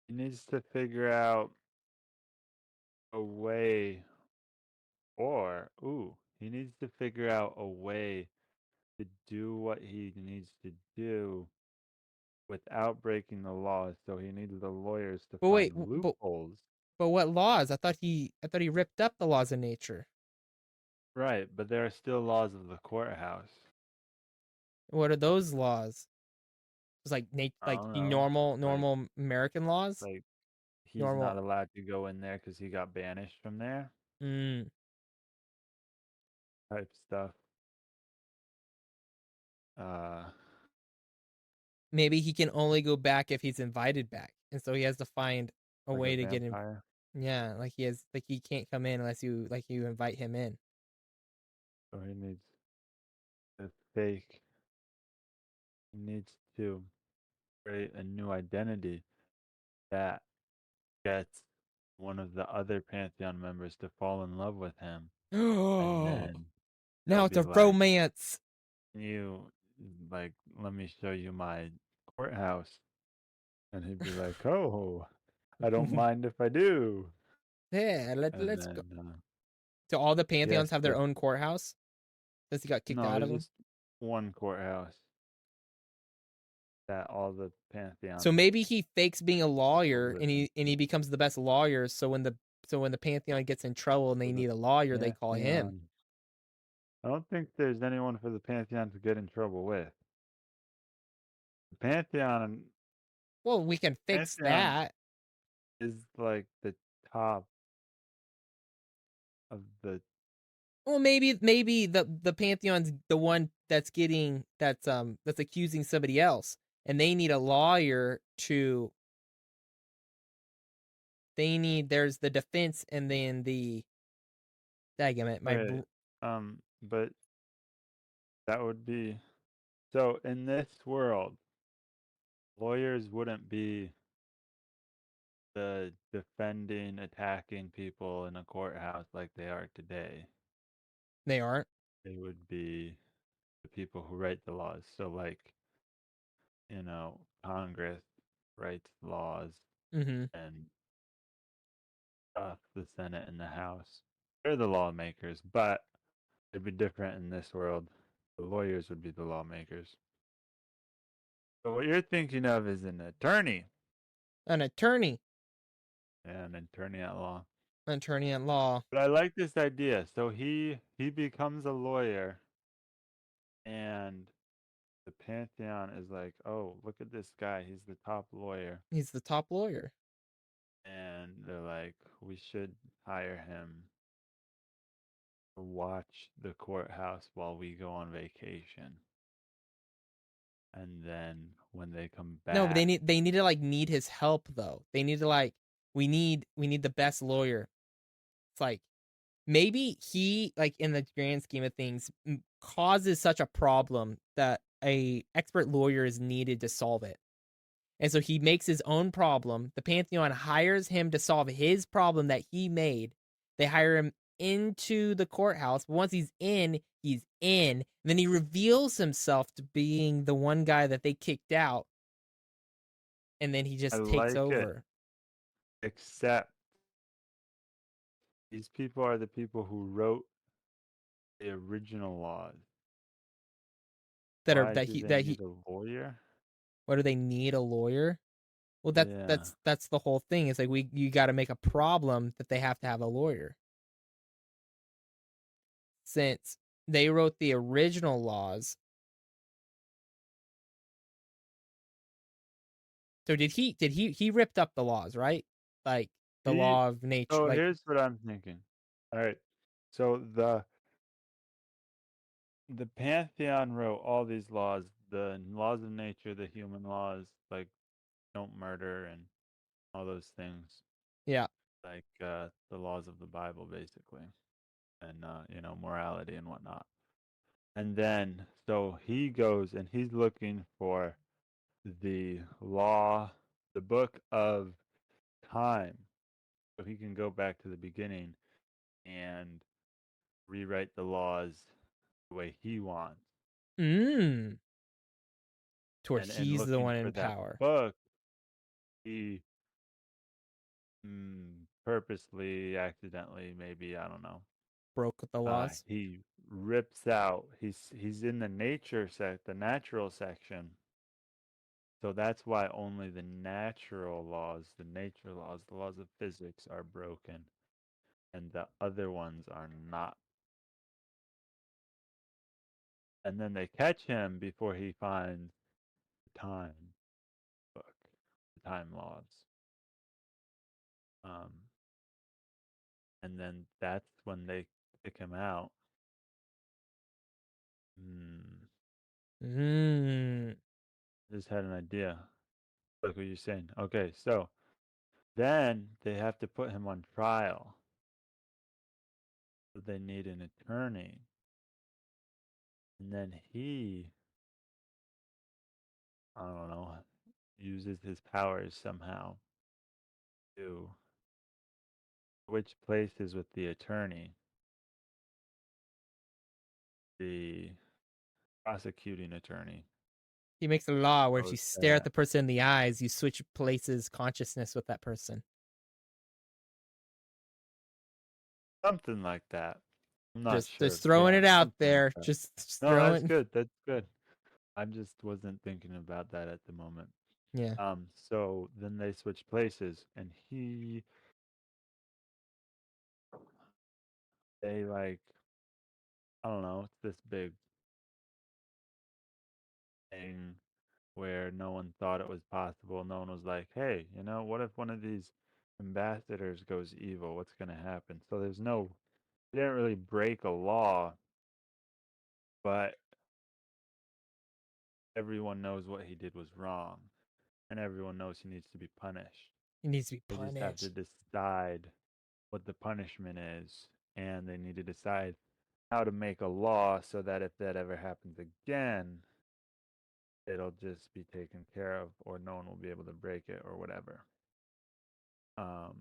he needs to figure out a way, or he needs to figure out a way to do what he needs to do without breaking the laws. So he needs the lawyers to But wait, find loopholes. but what laws? I thought he ripped up the laws of nature. Right, but there are still laws of the courthouse. What are those laws? It's I like don't the know, normal American laws. like he's not Normal. allowed to go in there because he got banished from there, Mm, type stuff. Uh, maybe he can only go back if he's invited back, and so he has to find a like a way to get in. vampire. Yeah, like he can't come in unless you invite him in. So he needs to fake. He needs to create a new identity that gets one of the other Pantheon members to fall in love with him, and Oh, then they'll now it's be a like, romance. "You, like, let me show you my courthouse," and he'd be like, "Oh, I don't mind if I do," Yeah, and let's go. then Do all the he has pantheons have their to. own courthouse since he got kicked No, out there's of them? just one courthouse that all the So Pantheon maybe he fakes being a people lawyer live and in. he becomes the best lawyer. So when the pantheon gets in trouble and So they the need a lawyer, they call him. Pantheon. I don't think there's anyone for the Pantheon to get in trouble with. The Well, we can fix Pantheon that. is like the top of the. Well, maybe the pantheon's the one that's accusing somebody else, and they need a lawyer to. There's the defense and then the daggum my Wait, but that would be so in this world, lawyers wouldn't be the defending, attacking people in a courthouse like they are today. they aren't. They would be the people who write the laws. So, like, Congress writes laws Mm-hmm. and stuff, the Senate and the House. They're the lawmakers, but it'd be different in this world. The lawyers would be the lawmakers. So, what you're thinking of is an attorney. An attorney, Yeah, an attorney at law. an attorney at law. But I like this idea. So he becomes a lawyer, and the Pantheon is like, oh, look at this guy. He's the top lawyer. He's the top lawyer. And they're like, we should hire him to watch the courthouse while we go on vacation. And then when they come No, but back, they need to need his help though. They need to we need the best lawyer. It's like maybe he in the grand scheme of things causes such a problem that a expert lawyer is needed to solve it. And so he makes his own problem. The Pantheon hires him to solve his problem that he made. They hire him into the courthouse. But once he's in, he's in. And then he reveals himself to being the one guy that they kicked out. And then he I just takes like it, over. except these people are the people who wrote the original laws. that are Why do they that he need a lawyer? what do they need a lawyer? Well, Yeah. that's the whole thing. It's like you got to make a problem that they have to have a lawyer since they wrote the original laws. So he ripped up the laws, right? Like the He law of nature, so like here's what I'm thinking. All right. So the Pantheon wrote all these laws, the laws of nature, the human laws, like don't murder and all those things, yeah. like the laws of the Bible, basically, and morality and whatnot. And then so he goes and he's looking for the law, the book of time, so he can go back to the beginning and rewrite the laws the way he wants. Mm. To where And he's the looking one for in that power. book, he purposely, accidentally, maybe, I don't know. Broke the laws. He rips out. He's in the natural section. So that's why only the natural laws, the nature laws, the laws of physics are broken, and the other ones are not. And then they catch him before he finds the time book, the time laws. Um, and then that's when they kick him out. Hmm. Mm. Just had an idea. Like what you're saying. Okay, so then they have to put him on trial. So they need an attorney. And then he, I don't know, uses his powers somehow to switch places with the attorney, the prosecuting attorney. He makes a law where if So you stare at the person in the eyes, you switch places consciousness with that person. something like that. I'm not sure. Just throwing Yeah, it out something like there. that. Just No, that's throwing. good. That's good. I just wasn't thinking about that at the moment. Yeah. So then they switch places, and they like, I don't know, it's this big thing where no one thought it was possible. No one was like, hey, what if one of these ambassadors goes evil? What's going to happen? So they didn't really break a law, but everyone knows what he did was wrong, and everyone knows he needs to be punished. He needs to be They just have to punished. decide what the punishment is, and they need to decide how to make a law so that if that ever happens again, it'll just be taken care of, or no one will be able to break it, or whatever. Um,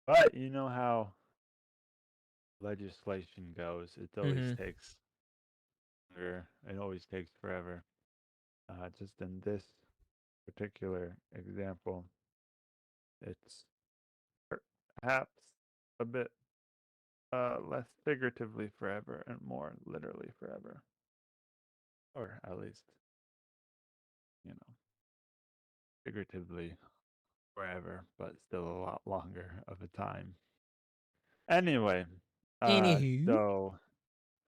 but you know how legislation goes. It always Mm-hmm. takes longer. It always takes forever. Just in this particular example, it's perhaps a bit less figuratively forever and more literally forever, or at least you know figuratively forever, but still a lot longer of a time. Anyway, Anywho. so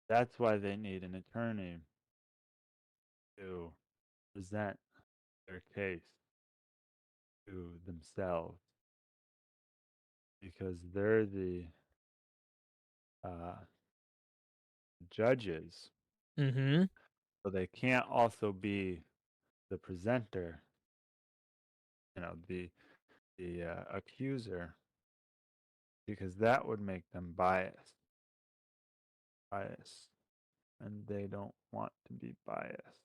that's why they need an attorney to present their case to themselves because they're the uh, judges, Mm-hmm. so they can't also be the presenter, the accuser, because that would make them biased, and they don't want to be biased.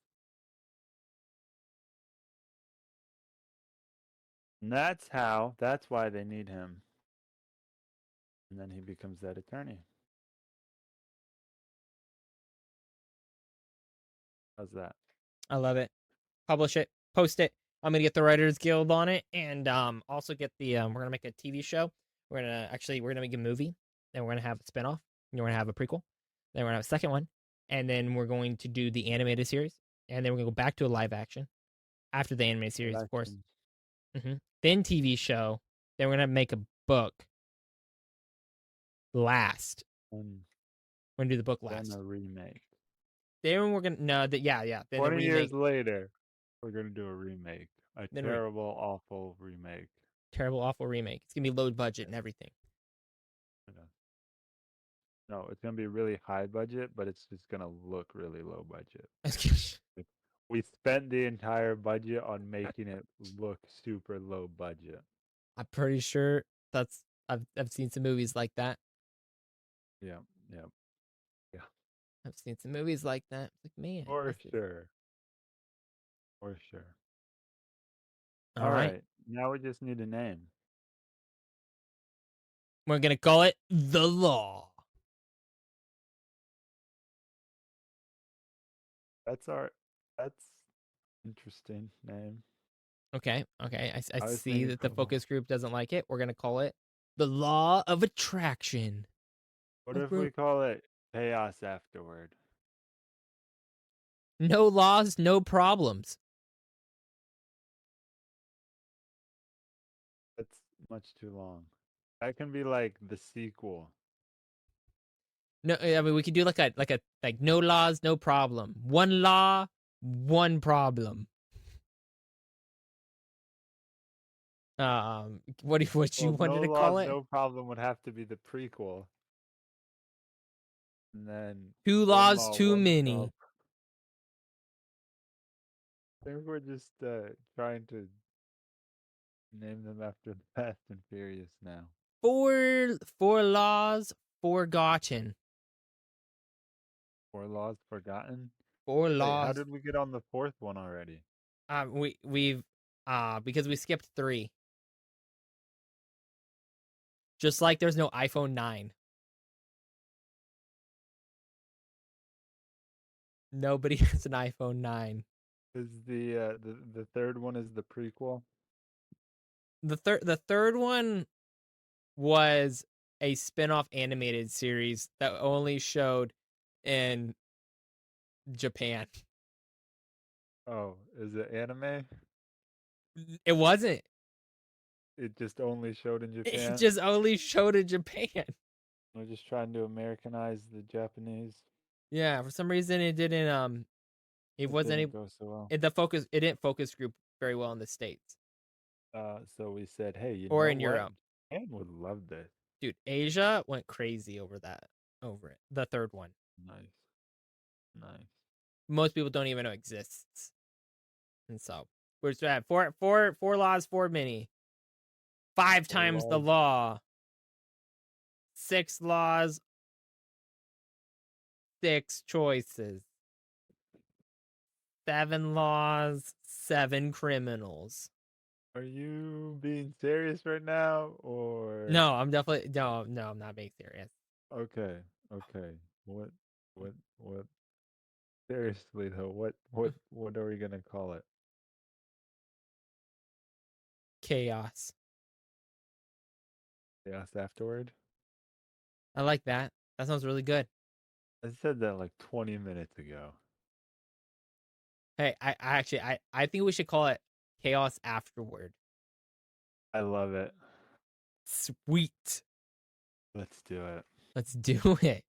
And that's why they need him. And then he becomes that attorney. How's that? I love it. Publish it. Post it. I'm gonna get the Writers Guild on it, and also get the. We're gonna make a TV show. We're gonna make a movie, and we're gonna have a spinoff. We're gonna have a prequel. Then we're gonna have a second one, and then we're going to do the animated series, and then we're gonna go back to a live action after the animated Live series, of course. action Then TV show. Then we're gonna make a book last. and We're gonna do the book then last. a remake. Then we're gonna no, yeah. Then a 20 years remake. later, we're gonna do a remake. A Then a terrible, awful remake. terrible, awful remake. It's gonna be low budget and everything. Yeah. No, it's gonna be really high budget, but it's just gonna look really low budget. Like, we spent the entire budget on making it look super low budget. I'm pretty sure that's I've seen some movies like that. Yeah, yeah, yeah. I've seen some movies like that. Like, man, For this is sure. For sure. all All right. right. Now we just need a name. We're gonna call it The Law. That's our that's interesting name. Okay. I I was see thinking that the focus group doesn't like it. We're gonna call it The Law of Attraction. what if we call it Chaos Afterward? No laws, no problems. That's much too long. That can be like the sequel. No, I mean we could do like no laws, no problem. One law, one problem. What you Well, wanted No to Laws, call it? No Problem would have to be the prequel. And then Two One laws, Law, too One Problem. many. I think we're just trying to name them after the Fast and Furious now. Four laws forgotten. Four Laws Forgotten. Four Wait, how laws. did we get on the fourth one already? We've because we skipped three. Just like there's no iPhone 9. Nobody has an iPhone 9. Is the third one is the prequel? The third one was a spin-off animated series that only showed in Japan. Oh, is it anime? It wasn't. It just only showed in It Japan? just only showed in Japan. We're just trying to Americanize the Japanese. Yeah, for some reason it didn't it It wasn't didn't able, go so well. it didn't focus group very well in the States So we said, hey, you or know in what? Europe. Japan would love this. Dude, Asia went crazy over it. The third one. Nice, nice. Most people don't even know exists. And so we're just at four laws, four many. Five Four times the laws. law. Six laws, six choices. Seven laws, seven criminals. Are you being serious right now, or No, I'm definitely no, I'm not being serious. okay, okay? What? Seriously though, what are we gonna call it? Chaos. Chaos Afterward? I like that. That sounds really good. I said that like 20 minutes ago. Hey, I think we should call it Chaos Afterward. I love it. Sweet. Let's do it. Let's do it.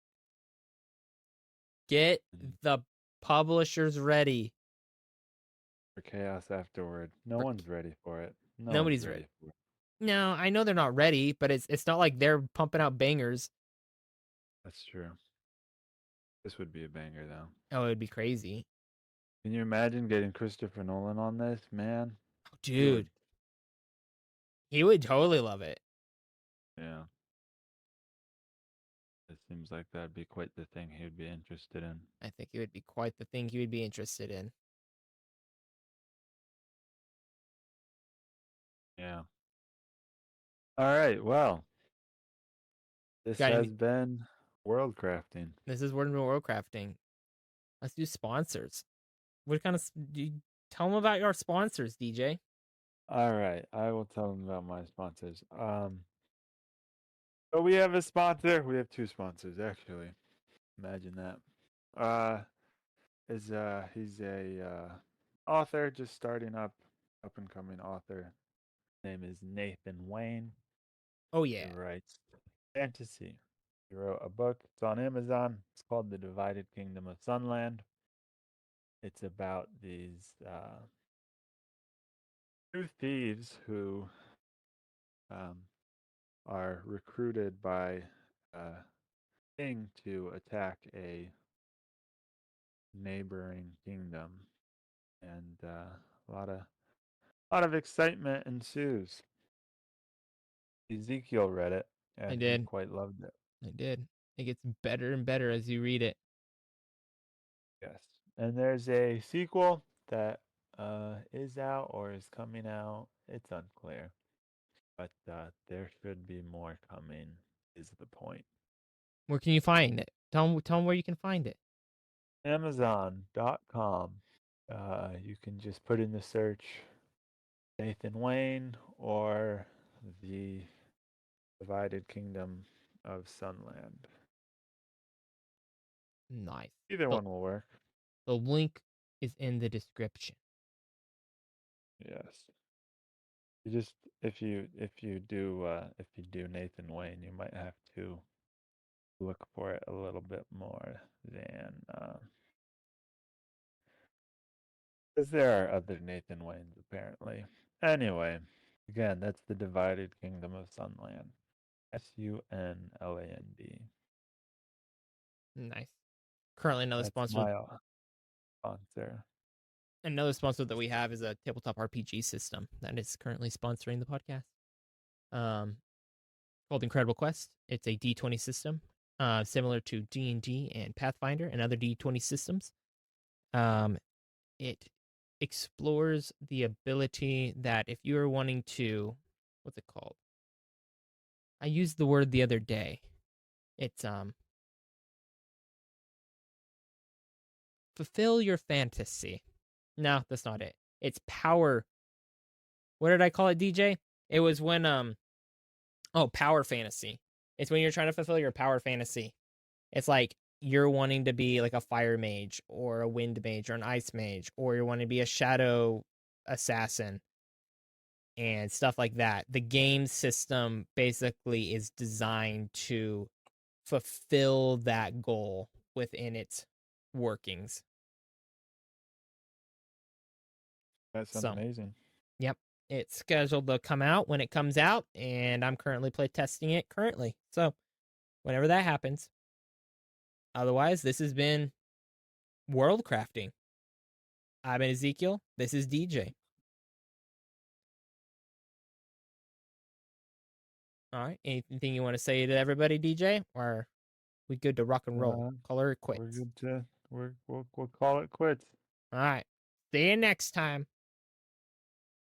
Get Mm. the publishers ready. For Chaos Afterward. No For, one's ready for it. No one's nobody's ready. ready for it. No, I know they're not ready, but it's not like they're pumping out bangers. That's true. This would be a banger though. Oh, it would be crazy. Can you imagine getting Christopher Nolan on this, man? Oh, He would, dude, he would totally love it. yeah. It seems like that'd be quite the thing he'd be interested in. I think it would be quite the thing he would be interested in. Yeah. All right. Well, this Got has any? been World Crafting. This is World Crafting. Let's do sponsors. What kind of do you tell them about your sponsors, DJ? All right. I will tell them about my sponsors. So we have a sponsor. We have two sponsors actually. Imagine that. Uh, is he's a author just starting up and coming author. Name is Nathan Wayne. Oh He yeah. writes fantasy. He wrote a book. It's on Amazon. It's called The Divided Kingdom of Sunland. It's about these two thieves who um, are recruited by a king to attack a neighboring kingdom, and a lot of excitement ensues. Ezekiel read it, I and he did. quite loved it. I did. It gets better and better as you read it. Yes, and there's a sequel that is out or is coming out. It's unclear, but there should be more coming. Is the point? Where can you find it? Tell 'em where you can find it. Amazon.com. You can just put in the search Nathan Wayne or the Divided Kingdom of Sunland. Nice. Either The one will work. the link is in the description. Yes. You just if you do Nathan Wayne, you might have to look for it a little bit more than because there are other Nathan Waynes apparently. Anyway, again, that's the Divided Kingdom of Sunland. Sunland. Nice. Currently That's my sponsor. another sponsor that we have is a tabletop RPG system that is currently sponsoring the podcast. Um called Incredible Quest. It's a D20 system, similar to D&D and Pathfinder and other D20 systems. It explores the ability that if you are wanting to, what's it called? I used the word the other day. It's fulfill your fantasy. No, that's not it. It's power. What did I call it, DJ? It was when power fantasy. It's when you're trying to fulfill your power fantasy. It's like you're wanting to be like a fire mage or a wind mage or an ice mage, or you want to be a shadow assassin and stuff like that. The game system basically is designed to fulfill that goal within its workings. That sounds So, amazing. yep, it's scheduled to come out when it comes out, and I'm currently play testing it currently. So, whenever that happens. Otherwise, this has been World Crafting. I've been Ezekiel. This is DJ. All right. Anything you want to say to everybody, DJ? Or are we good to rock and roll? Uh, Call her we're quits. good to we'll call it quits. All right. See you next time.